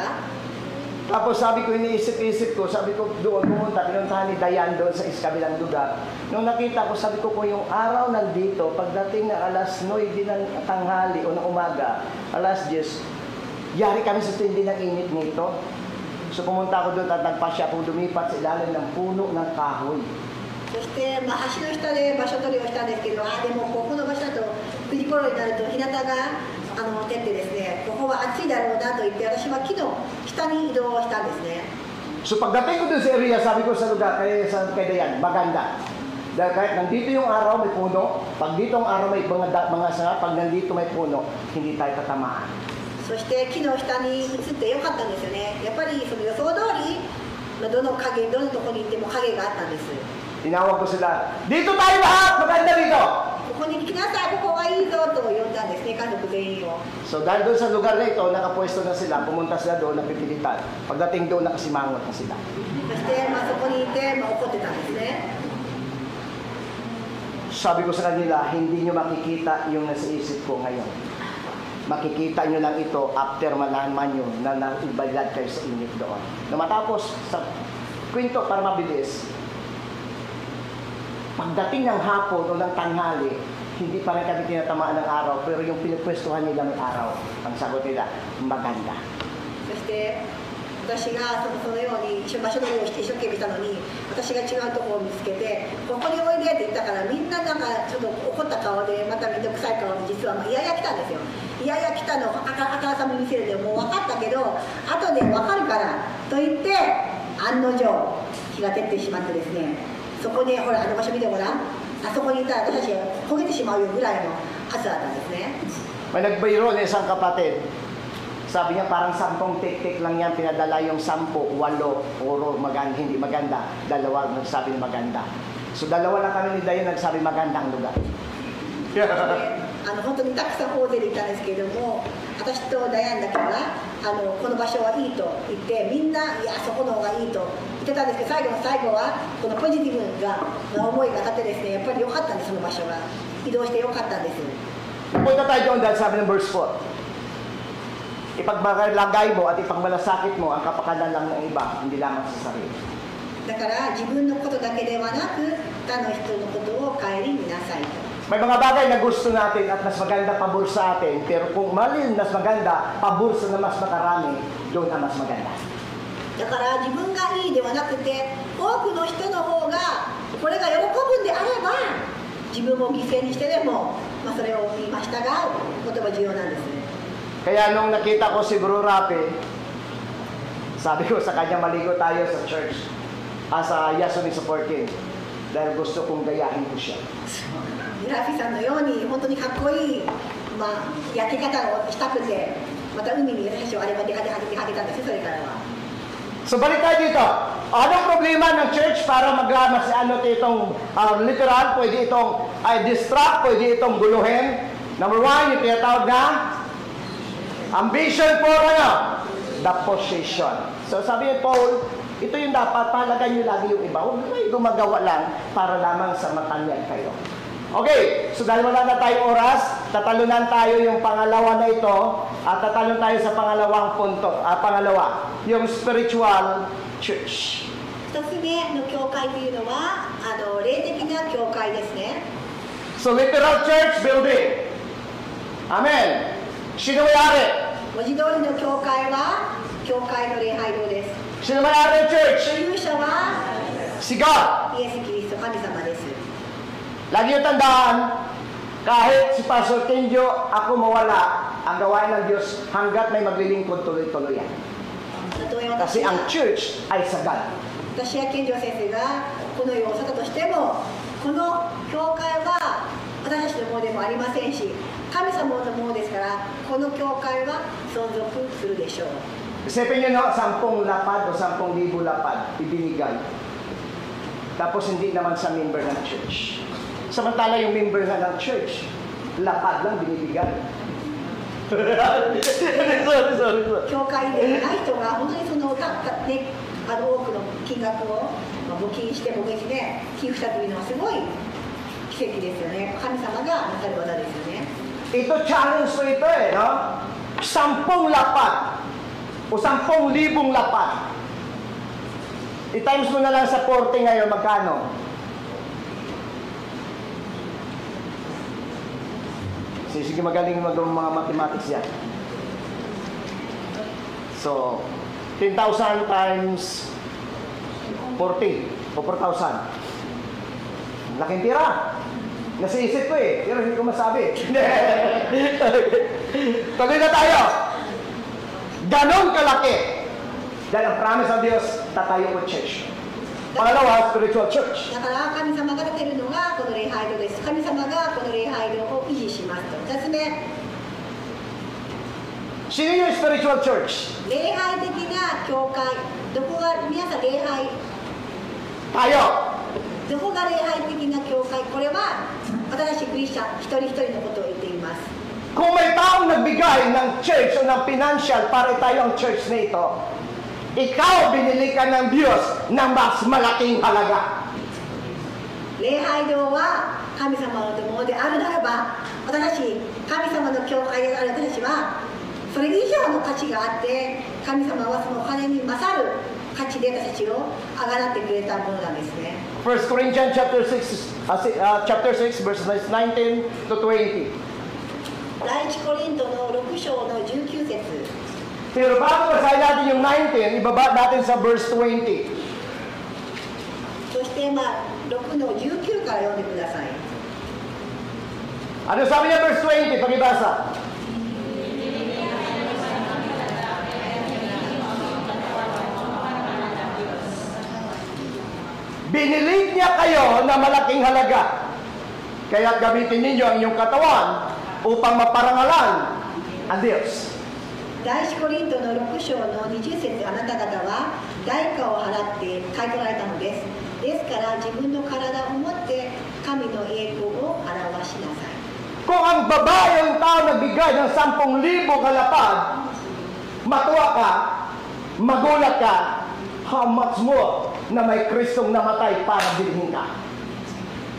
Tapos sabi ko, iniisip-isip ko, sabi ko doon pumunta, pinuntahan ni Dayan doon sa kabilang lugar. Nung nakita ko, sabi ko kung yung araw nandito, pagdating na alas 9 din ng tanghali o ng umaga, alas 10, yari kami sa tindi ng init nito. So pumunta ako doon at nagpasya akong lumipat sa ilalim ng puno ng kahoy. そして、橋の下で場所取りをしたんですけど、でもここの場所だと9時頃になると日向が照ってですね、ここは暑いだろうなと言って私は木の下に移動したんですね。 So pagdating ko doon sa area, sabi ko sa lugar, kay Dayan, maganda. Dahil kahit nandito yung araw may puno, pag dito ang araw may mga sanga, pag nandito may puno, hindi tayo tatamaan. そして木の下に移ってよかったんですよね。やっぱりその予想通り、どの影、どのところに行っても影があったんです。 Tinawag ko sila, dito tayo lahat! Maganda dito! ここに来なさい、ここはいいぞと言ったんですね、家族全員を。 So dahil doon sa lugar na ito, nakapwesto na sila, pumunta sila doon, napipilitan. Pagdating doon, nakasimangot na sila. そして、そこにいて、怒ってたんですね。 Sabi ko sa kanila, hindi nyo makikita yung nasa isip ko ngayon. Makikita nyo lang ito after malaman nyo na naibalad kayo sa init doon. Na matapos, sa kwento para mabilis, pagdating ng hapon o ng tanghali, hindi pa rin kami tinatamaan ng araw, pero yung pinipwestuhan nila may araw. Ang sagot nila, maganda. そして私がそのように場所取りをして一生懸命したのに、私が違うところを見つけて、ここにおいでって言ったから、みんななんかちょっと怒った顔で、また面倒くさい顔で、実はいやいや来たんですよ。いやいや来たの、あからさまに見せるでもう分かったけど、後で分かるからと言って、案の定、日が照ってしまってですね、そこにほら、あの場所見てごらん。あそこにいたら私たちが焦げてしまうよぐらいの暑さだったんですね。 May nagbayro na isang kapatid. Sabi niya parang 10 tik-tik lang yan, pinadala yung 10, 8, puro maganda, hindi maganda. Dalawa nagsabi na maganda. So dalawa lang kami ni Dayan nagsabi maganda ang lugar. 本当にたくさん大勢で行ったんですけれども、私とダヤンだけがこの場所はいいと言って、みんないやそこの方がいいと言ってたんですけど、最後はこのポジティブな思いが立ってですね、やっぱり良かったんです、その場所が移動して良かったんです。 Punta tayo doon dahil sabi ng verse 4. Ipagmalagay mo at ipagmalasakit mo ang kapakanan lang ng iba, hindi lamang sa sarili. だから自分のことだけではなく、他の人のことを顧みなさいと。 May mga bagay na gusto natin at mas maganda pabor sa atin, pero kung mali mas maganda, pabor sa na mas makarami, doon ang mas maganda. だから自分がいいではなくて、多くの人の方がこれが喜ぶんであれば、自分も犠牲にしてでも、それを見ましたが、とても重要なんですね。 Kaya nung nakita ko si Bro Rapi, sabi ko sa kanya, maligo tayo sa church, sa Yasuni sa 14, dahil gusto kong gayahin ko siya. ラフィさんのように本当にかっこいい、焼き方をしたくて、また海に最初あれば出かけたんですよ、それからは。 So balik tayo dito. Anong problema ng church para maglamas itong literal, pwede itong distract, pwede itong guluhin. Number 1, yung tinatawag na ambition for the position. So sabi ni Paul, ito yung dapat, pahalagan nyo lagi yung iba. Huwag kayo gumagawa lang para lamang sa matanyag kayo. Okay, so dahil wala na tayong oras, tatalunan tayo yung pangalawa na ito at tatalon tayo sa pangalawang punto, pangalawa, yung spiritual church. 一つ目の教会というのは霊的な教会ですね。 So literal church building. Amen. Sino may-ari? 文字通りの教会は教会の礼拝堂です。 Sino may-ari ng church? 所有者は Si God. イエス・キリスト神様です。 Lagi yung tandaan, kahit si Pastor Kenjo, ako mawala, ang gawain ng Diyos hanggat may maglilingkod tuloy-tuloy yan. たとえ Kasi 私や ang church ay sa God. 健丈先生がこの世を去ったとしても、この教会は私たちのものでもありませんし、神様のものですから、この教会は存続するでしょう。 Isipin nyo, no, 10 lapad o 10,000 lapad, ibinigay. Tapos hindi naman sa member ng church. Samantala yung member nga ng church, lapad lang binibigay. sorry. 教会でない人が本当にその多くの金額を募金して募金して寄付したというのはすごい奇跡ですよね。神様がなさる技ですよね。Ito challenge ko ito no? 10 lapad o 10,000 lapad. I-times mo na lang sa 40 ngayon, magkano? Sige, magaling mga mathematics yan. So, 10,000 times 40 o 4,000. Laking tira. Nasa isip ko pero hindi ko masabi. Tuloy na tayo. Ganon kalaki. Dahil ang promise ng Diyos, tatayo ko church. Pangalawa, spiritual church. だから神様が立てるのがこの礼拝堂です。神様がこの礼拝堂を維持しますと。2つ目、 Sino yung spiritual church? 礼拝的な教会。どこが皆さん礼拝、 Tayo. どこが礼拝的な教会？これは新しいクリスチャン一人一人のことを言っています。 Kung may taong nagbigay ng church o ng financial para tayo ang church na ito, ikaw binili ka ng Diyos ng mas malaking halaga. 礼拝堂は神様のものであるならば、私神様の教会である私はそれ以上の価値があって、神様はそのお金に勝る価値で私たちをあがらってくれたものなんですね。 1 Corinthians chapter 6 verses 19 to 20. 第一コリントの6章の19節。 Pero bago basahin natin yung 19, ibaba natin sa verse 20. そして6の19から読んでください。 Ano sabi niya verse 20? Pakibasa. Binilig niya kayo na malaking halaga. Kaya gamitin ninyo ang inyong katawan upang maparangalan ang Diyos. 第一コリントの6章の20節、あなた方は代価を払って買い取られたのです。ですから自分の体を持って神の栄光を表しなさい。 Kung ang babae ang tao nagbigay ng 10,000 kalapad, matuwa ka, magulat ka, how much more na may Kristong namatay para bilhin ka.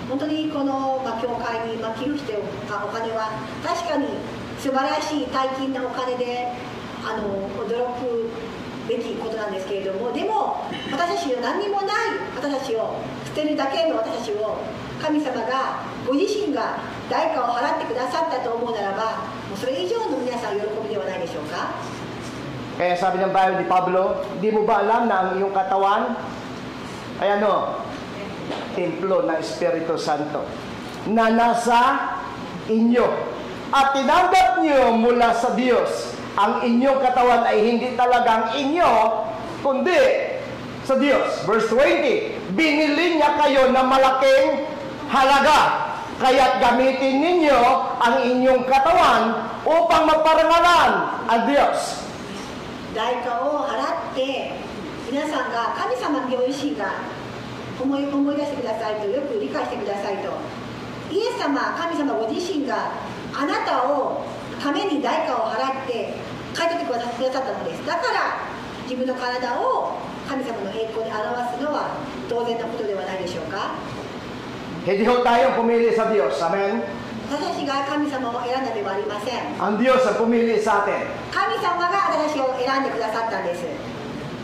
本当にこの教会に寄付してお金は確かに素晴らしい大金なお金で驚くべきことなんですけれども、でも私たちの何にもない私たちを捨てるだけの私たちを神様がご自身が代価を払ってくださったと思うならば、もうそれ以上の皆さん喜びではないでしょうか。 Kaya sabi ng Bible ni Pablo, di mo ba alam na ang iyong katawan ay templo ng Espiritu Santo na nasa inyo at tinanggap niyo mula sa Diyos. Ang inyong katawan ay hindi talagang inyo, kundi sa Diyos. Verse 20, binili niya kayo ng malaking halaga, kaya't gamitin ninyo ang inyong katawan upang maparangalan ang Diyos. 代価を払って皆さんが神様のご自身が思い出してくださいと、よく理解してくださいと、イエス様、神様ご自身があなたをために代価を払って買い取ってくださったのです。だから自分の体を神様の栄光に表すのは当然なことではないでしょうか。 Hindi ho tayo pumili sa Diyos. Amen? 私たちが神様を選んだではありません。 Ang Diyos ang pumili sa atin. 神様が私を選んでくださったんです。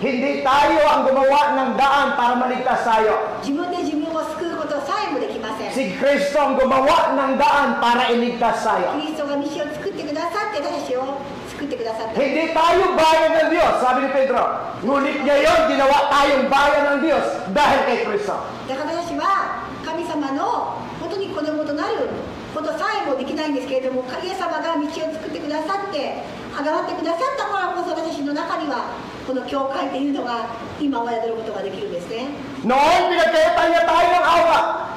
Hindi tayo ang gumawa ng daan para maligtas tayo. 自分で自分を救うことさえもできません。 Si Kristo ang gumawa ng daan para iligtas tayo. キリストが道を作ってくださって私たちを救ってくださった。 Hindi tayo bayan ng Diyos, sabi ni Pedro. Ngunit ngayon, ginawa tayong bayan ng Diyos dahil kay Kristo. だから私は神様の本当に子供となることさえもできないんですけれども、イエス様が道を作ってくださってあがらってくださったからこそ、私の中にはこの教会というのが今は宿ることができるんですね。 Noon, pinagkaitan niya tayo ng awa.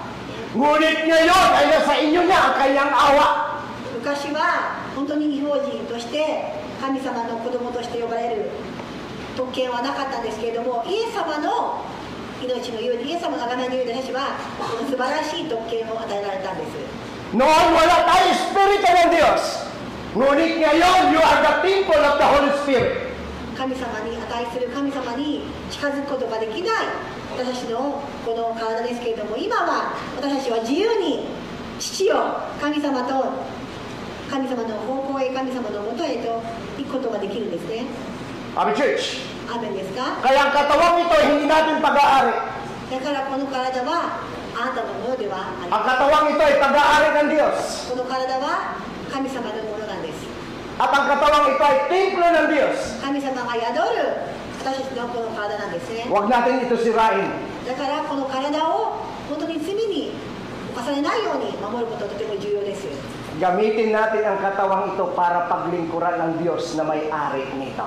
Ngunit ngayon ay nasa inyo na ang kanyang awa. 昔は本当に異邦人として神様の子供として呼ばれる特権はなかったんですけれども、イエス様の命のゆえに、イエス様の贖いのゆえに私はこの素晴らしい特権を与えられたんです。 Noon, wala tayong Espiritu ng Diyos. Ngunit ngayon, you are the temple of the Holy Spirit. 神様に値する神様に近づくことができない私たちのこの体ですけれども、今は私たちは自由に父を神様と神様の方向へ、神様のもとへと行くことができるんですね。 Amen, church. アーメンですか？ Kaya ang katawang ito ay hindi natin pag-aari. だからこの体はあなたのものではあり Ang ません。 katawang ito ay pag-aari ng Diyos. この体は神様のものなんです。 At ang katawang ito ay templo ng Diyos. 神様が宿る私たちのこの体なんですね。 Huwag natin ito sirain. だからこの体を本当に罪に犯されないように守ることはとても重要です。 Gamitin natin ang katawang ito para paglingkuran ng Diyos na may-ari nito.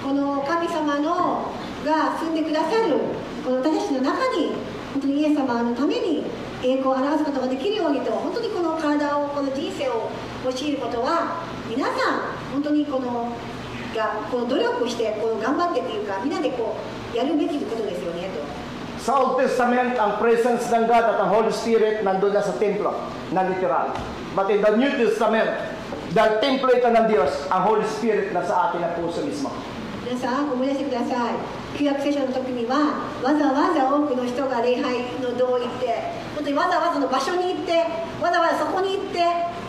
この神様のが住んでくださるこの私たちの中に本当にイエス様のために栄光を表すことができるようにと、本当にこの体を、この人生を用いることは皆さん本当にこの努力してこの頑張ってっていうか、みんなでこうやるべきことですよねと。 Sa Old Testament, ang presence ng God at ang Holy Spirit nandun na sa templo, na literal. But in the New Testament, dahil templo ito ng Diyos, ang Holy Spirit na sa atin ang puso mismo. 皆さん思い出してください。旧約聖書の時にはわざわざ多くの人が礼拝の堂に行って、本当にわざわざの場所に行って、わざわざそこに行って、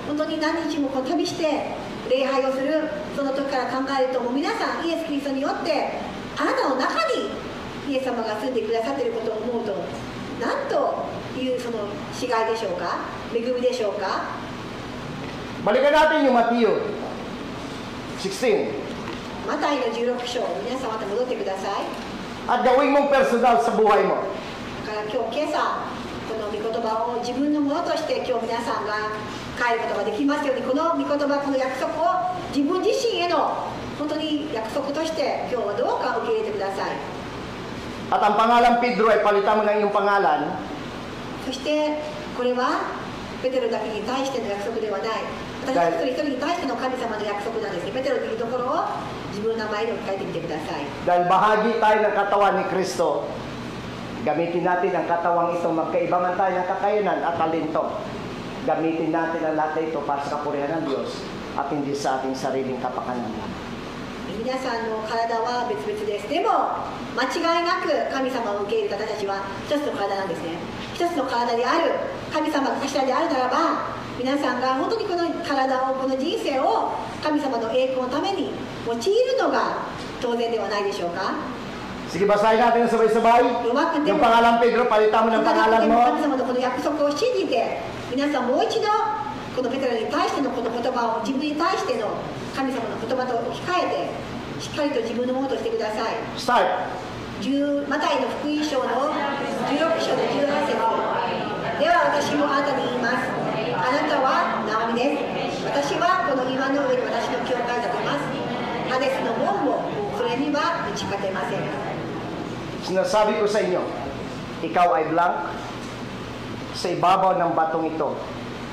本当に何日もこう旅して礼拝をする。その時から考えると、もう皆さんイエス・キリストによってあなたの中にイエス様が住んでくださっていることを思うと、なんというその死骸でしょうか、恵みでしょうか。 Balikan natin yung Matthew 16. マタイの16章、皆さんまた戻ってください。 At gawin mong personal sa buhay mo. だから今朝この御言葉を自分のものとして今日皆さんが帰ることができますように、この御言葉、この約束を自分自身への本当に約束として今日はどうか受け入れてください。 At ang pangalan Pedro ay palitan mo ng iyong pangalan. そしてこれはペテロだけに対しての約束ではない、私たち一人一人に対しての神様の約束なんですね。ペテロというところを自分の名前で置き換えてみてください。 Dahil bahagi tayo ng katawan ni Kristo, gamitin natin ang katawang ito, magkaiba man tayo ng kakayanan at talento. Gamitin natin ang lahat na ito para sa kapurihan ng Diyos at hindi sa ating sariling kapakanan. 皆さんの体は別々です。でも間違いなく神様を受け入れた私たちは一つの体なんですね。一つの体である神様が頭であるならば、皆さんが本当にこの体を、この人生を神様の栄光のために用いるのが当然ではないでしょうか。 Sige, basahin natin sabay-sabay. Yung pangalan Pedro, palitan mo ng pangalan mo. 神様のこの約束を信じて、皆さんもう一度このペテロに対してのこの言葉を自分に対しての神様の言葉と置き換えて、しっかりと自分のものとしてください。 Start. マタイの福音書の16章の18節。では私もあなたに言います。あなたはナオミです。私はこの岩の上に私の教会を建てます。ハデスの門もそれには打ち勝てません。 Sinasabi ko sa inyo, ikaw ay blank. Sa ibabaw ng batong ito,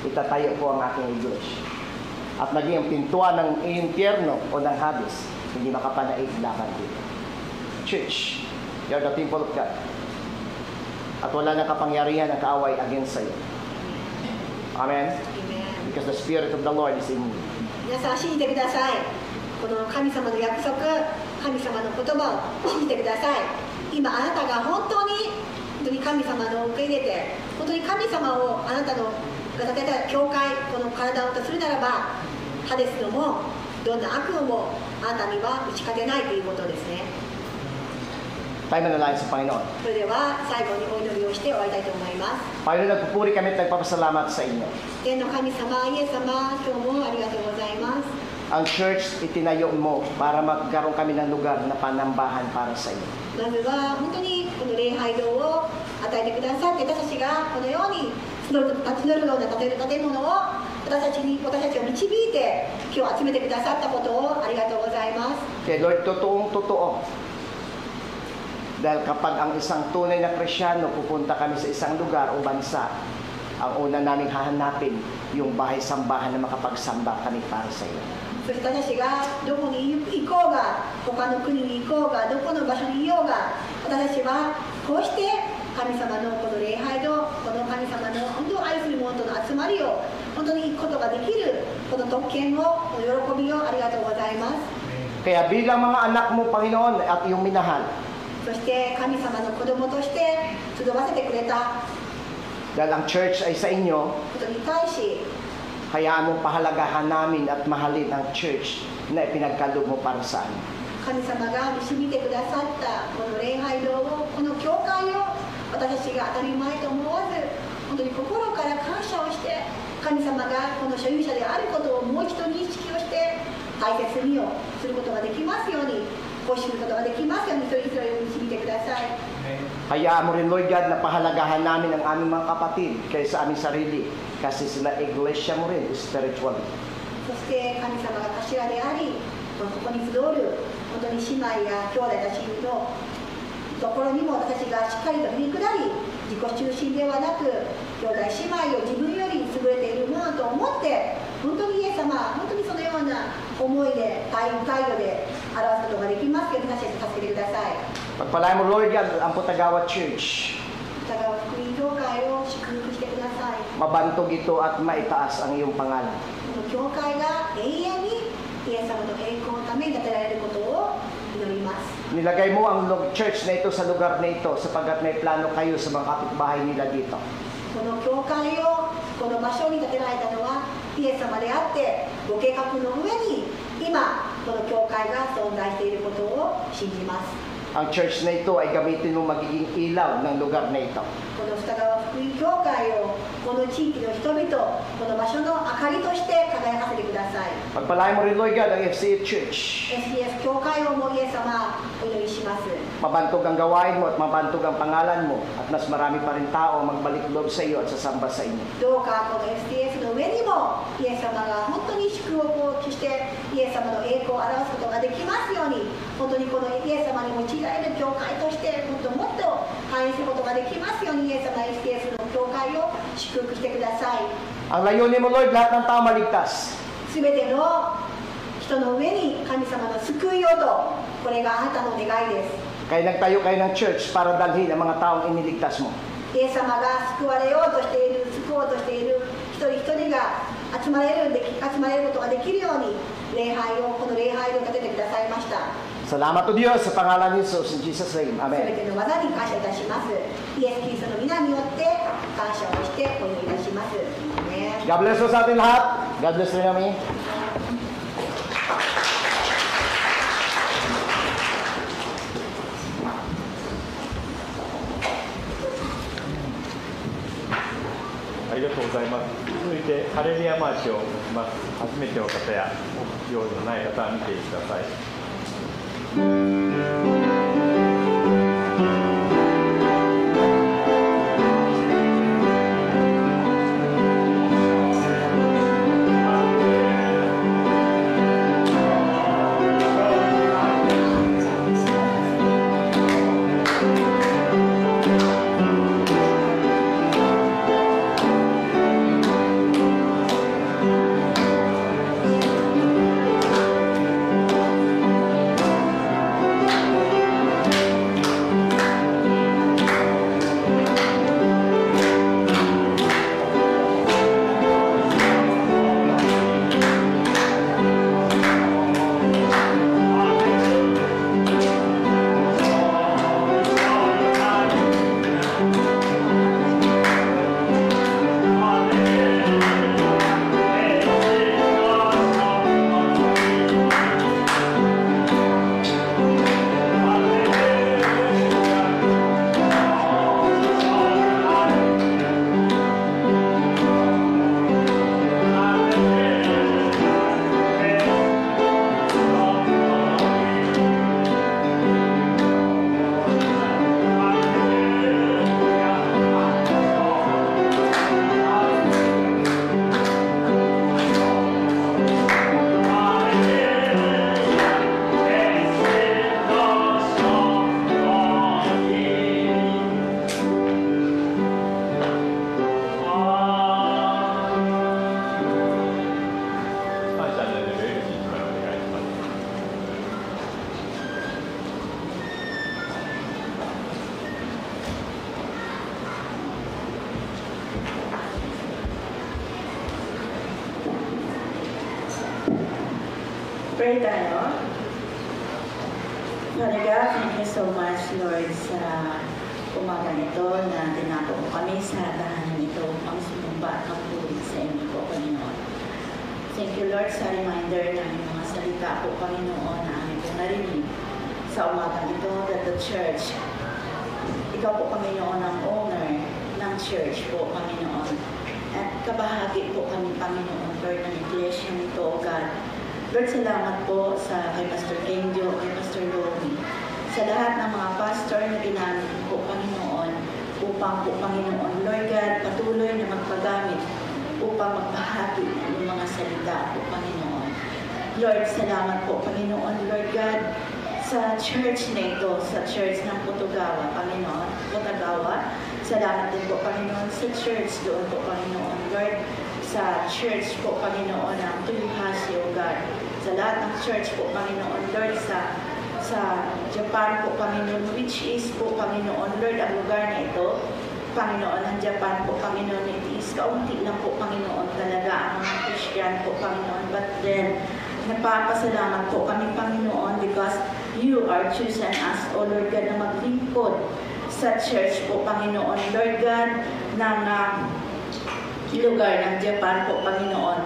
itatayo ko ang aking iglesia. At naging ang pintuan ng impyerno o ng Hades, hindi makapanaig laban dito. Church, you are the temple of God. At wala nang kapangyarihan ng kaaway against sa'yo. Amen? Because the Spirit of the Lord is in you. 皆さん信じてください。この神様の約束、神様の言葉を信じてください。今あなたが本当に神様の受け入れて、本当に神様をあなたのが建てた教会、この体をとするならば、ハデスのもどんな悪夢もあなたには打ち勝てないということですね。 Tayo manalangin sa Panginoon. それでは最後にお祈りをして終わりたいと思います。 Panginoon, nagpupuri kami at nagpapasalamat sa inyo. 天の神様、イエス様、今日もありがとうございます。 Ang church, itinayo mo para magkaroon kami ng lugar na panambahan para sa iyo. まずは本当にこの礼拝堂を与えてくださって、私たちがこのように立ち寄るような建物を私たちを導いて今日集めてくださったことをありがとうございます。 Kaya Lord, totoong-totoo. Dahil kapag ang isang tunay na Krisyano pupunta kami sa isang lugar o bansa, ang una naming hahanapin yung bahay-sambahan na makapagsamba kami para sa iyo. そして私たちがどこに行こうが、他の国に行こうが、どこの場所にいようが、私たちはこうして神様のこの礼拝堂、この神様の本当に愛する者との集まりを本当に行くことができるこの特権を、この喜びをありがとうございます。 Kaya bilang mga anak mo, Panginoon, at iyong minahal, そして神様の子供として集わせてくれた dahil ang church ay sa inyo, ことに対し、Hayaan mong pahalagahan namin at mahalin ang church na ipinagkaloob mo para sa amin. 神様が導いてくださったこの礼拝堂を、この教会を私たちが当たり前と思わず、本当に心から感謝をして、神様がこの所有者であることをもう一度認識をして大切にをすることができますように、奉仕することができますように、一人一人を導いてください。 Hayaan mo rin, Lord God, na pahalagahan namin ang aming mga kapatid kaysa aming sarili kasi sila iglesia mo rin spiritually. そして神様が頭であり、ここに集うる本当に姉妹や兄弟たちのところにも私がしっかりと踏み下り、自己中心ではなく兄弟姉妹を自分より優れているものと思って、本当にイエス様、本当にそのような思いで態度で表すことができますように、私たち助けてください。 Pagpalain mo, Lord God, ang Putagawa Church. 歌川福音教会を祝福してください。 Mabantog ito at maitaas ang iyong pangalan. この教会が永遠にイエス様の栄光のために建てられることを祈ります。 Nilagay mo ang church na ito sa lugar na ito sapagkat may plano kayo sa mga kapitbahay nila dito. この教会をこの場所に建てられたのはイエス様であって、ご計画の上に今この教会が存在していることを信じます。 Ang church na ito ay gamitin mo magiging ilaw ng lugar na ito. この二川福音教会をこの地域の人々、この場所の明かりとして輝かせてください。 Pagpalain mo rin, Lord God, ang FCA Church. SDS 教会をもイエス様お祈りします。 Mabantog ang gawain mo at mabantog ang pangalan mo at mas marami pa rin tao ang magbalik loob sa iyo at sasamba sa inyo. どうかこの SDS の上にもイエス様が本当に祝福を期してイエス様の栄光を表すことができますように、本当にこのイエス様に用いられる教会としてもっともっと繁栄することができますように、イエス様 SDS の教会を祝福してください。 Ang layunin mo, Lord, lahat ng tao maligtas. すべての人の上に神様の救いをと、これがあなたの願いです。 Kaya nagtayo kayo ng church para dalhin ang mga taong iniligtas mo. イエス様が救われようとしている、救おうとしている一人一人が集まれることができるように、この礼拝を立ててくださいました。 Salamat o Diyos sa pangalan ni Jesus. In Jesus' name. すべ Amen. ての技に感謝いたします。イエス・キリストの皆によって感謝をしてお祈りいたします。ね、 God bless po sa ating lahat. God bless rin kami. Arigatou gozaimasu. 続いてハレルヤマーチをします。初めての方や用意のない方は見てください。Pray tayo. Father God, thank you so much, Lord, sa umaga nito na tinako mo kami sa tahanan nito upang sumumba at magpulit sa inyo po, Panginoon. thank you Lord sa reminder na yung mga salita po, Panginoon, na aming po narinig sa umagang ito that the church, ikaw po, Panginoon, ang owner ng church po, Panginoon. At kabahagi po kami, Panginoon, Lord, ng iglesia nito, O God. Lord, salamat po sa kay Pastor Kenjo, kay Pastor Lomi, sa lahat ng mga pastor na ginamit po, Panginoon, upang po, Panginoon, Lord God, patuloy na magpagamit upang magbahagi ng mga salita po, Panginoon. Lord, salamat po, Panginoon, Lord God, sa church na ito, sa church ng Putugawa, Panginoon, Putagawa. Salamat din po, Panginoon, sa church doon po, Panginoon, Lord, sa church po, Panginoon, ng Tuyuhasi, O God. Sa lahat ng church po, Panginoon, Lord, sa Japan po, Panginoon, which is po, Panginoon, Lord, ang lugar na ito, Panginoon, ng Japan po, Panginoon, it is kaunti lang po, Panginoon, talaga ang mga Christian po, Panginoon. But then, nagpapasalamat po kami, Panginoon, because you are chosen us, O Lord God, na maglingkod sa church po, Panginoon, Lord God, ng lugar ng Japan po, Panginoon.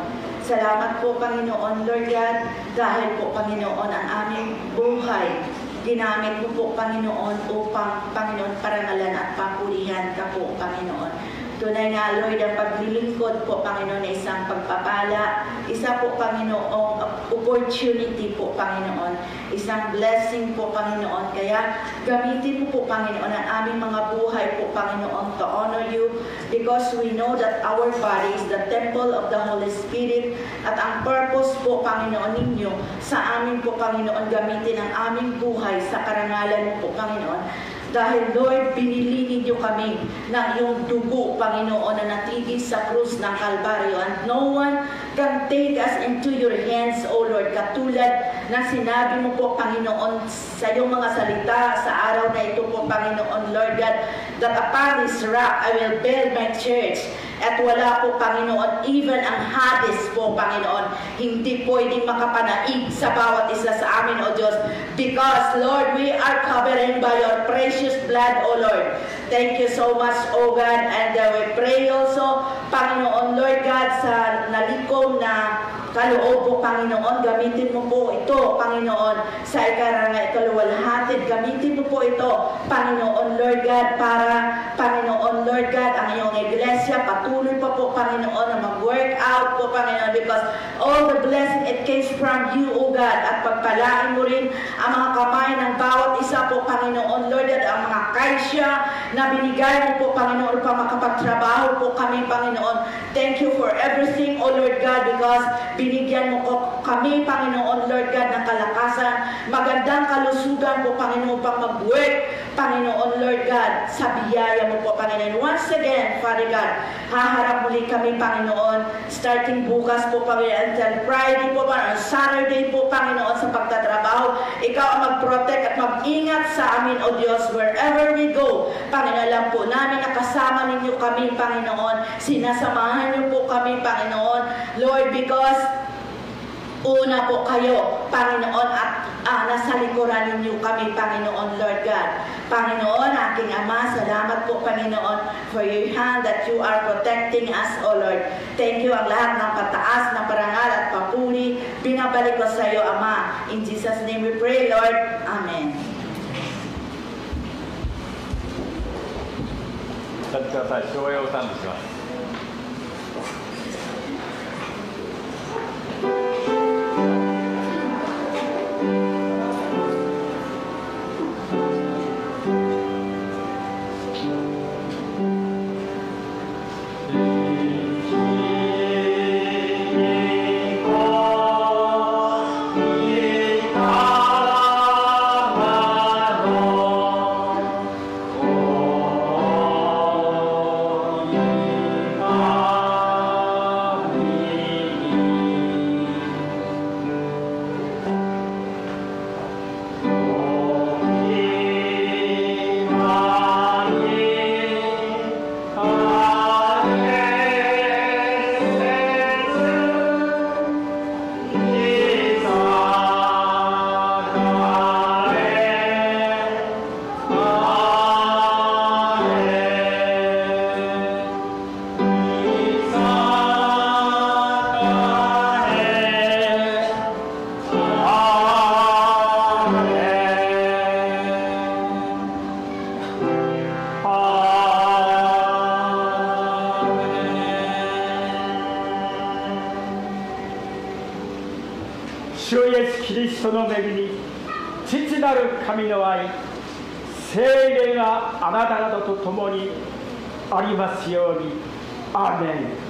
Salamat po, Panginoon, Lord God, dahil po, Panginoon, ang aming buhay, ginamit mo po, Panginoon, upang, Panginoon, parangalan at papurihan ka po, Panginoon. Tunay nga, Lord, ang paglilingkod po, Panginoon, na isang pagpapala, isa po, Panginoon, opportunity po, Panginoon, isang blessing po, Panginoon. Kaya gamitin mo po, Panginoon, ang aming mga buhay po, Panginoon, to honor you, because we know that our body is the temple of the Holy Spirit, at ang purpose po, Panginoon, ninyo sa amin po, Panginoon, gamitin ang aming buhay sa karangalan mo po, Panginoon. Dahil, Lord, binili ninyo kami ng iyong dugo, Panginoon, na natigis sa krus ng Kalbaryo. And no one can take us into your hands, O Lord. Katulad na sinabi mo po, Panginoon, sa iyong mga salita sa araw na ito po, Panginoon, Lord God, that upon this rock I will build my church. At wala po, Panginoon, even ang Hades po, Panginoon, hindi pwedeng makapanaig sa bawat isa sa amin, O Diyos. Because, Lord, we are covered by your precious blood, O Lord. Thank you so much, O God. And we pray also, Panginoon, Lord God, sa nalikom na kaloob po, Panginoon, gamitin mo po ito, Panginoon, sa ikaluwalhati. Gamitin mo po ito, Panginoon, Lord God, para, Panginoon, Lord God, ang iyong iglesia, patuloy pa po, Panginoon, na mag-work out po, Panginoon, because all the blessing, it comes from you, O God, at pagpalain mo rin ang mga kamay ng bawat isa po, Panginoon, Lord God, ang mga kaisya na binigay mo po, Panginoon, upang makapagtrabaho po kami, Panginoon. Thank you for everything, O Lord God, because binigyan mo po kami, Panginoon, Lord God, ng kalakasan, magandang kalusugan po, Panginoon, pang mag-work, Panginoon, Lord God, sa biyaya mo po, Panginoon. Once again, Father God, haharap muli kami, Panginoon, starting bukas po, Panginoon, until Friday po, Panginoon, Saturday po, Panginoon, sa pagtatrabaho. Ikaw ang mag-protect at mag-ingat sa amin, O Diyos, wherever we go. Panginoon, alam po namin na kasama ninyo kami, Panginoon. Sinasamahan niyo po kami, Panginoon, Lord, because una po kayo, Panginoon, at nasa likuran ninyo kami, Panginoon, Lord God. Panginoon, aking Ama, salamat po, Panginoon, for your hand that you are protecting us, O Lord. Thank you, ang lahat ng pataas, na parangal at papuri, binabalik ko sa iyo, Ama. In Jesus' name we pray, Lord. Amen. 立ってください。昭和を賛美します。Oh 主イエスキリストの恵み、父なる神の愛、聖霊があなた方と共にありますように。アーメン。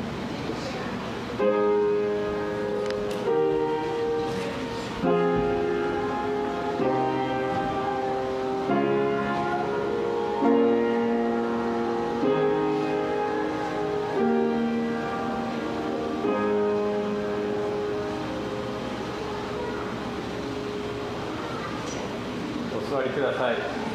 お座りください。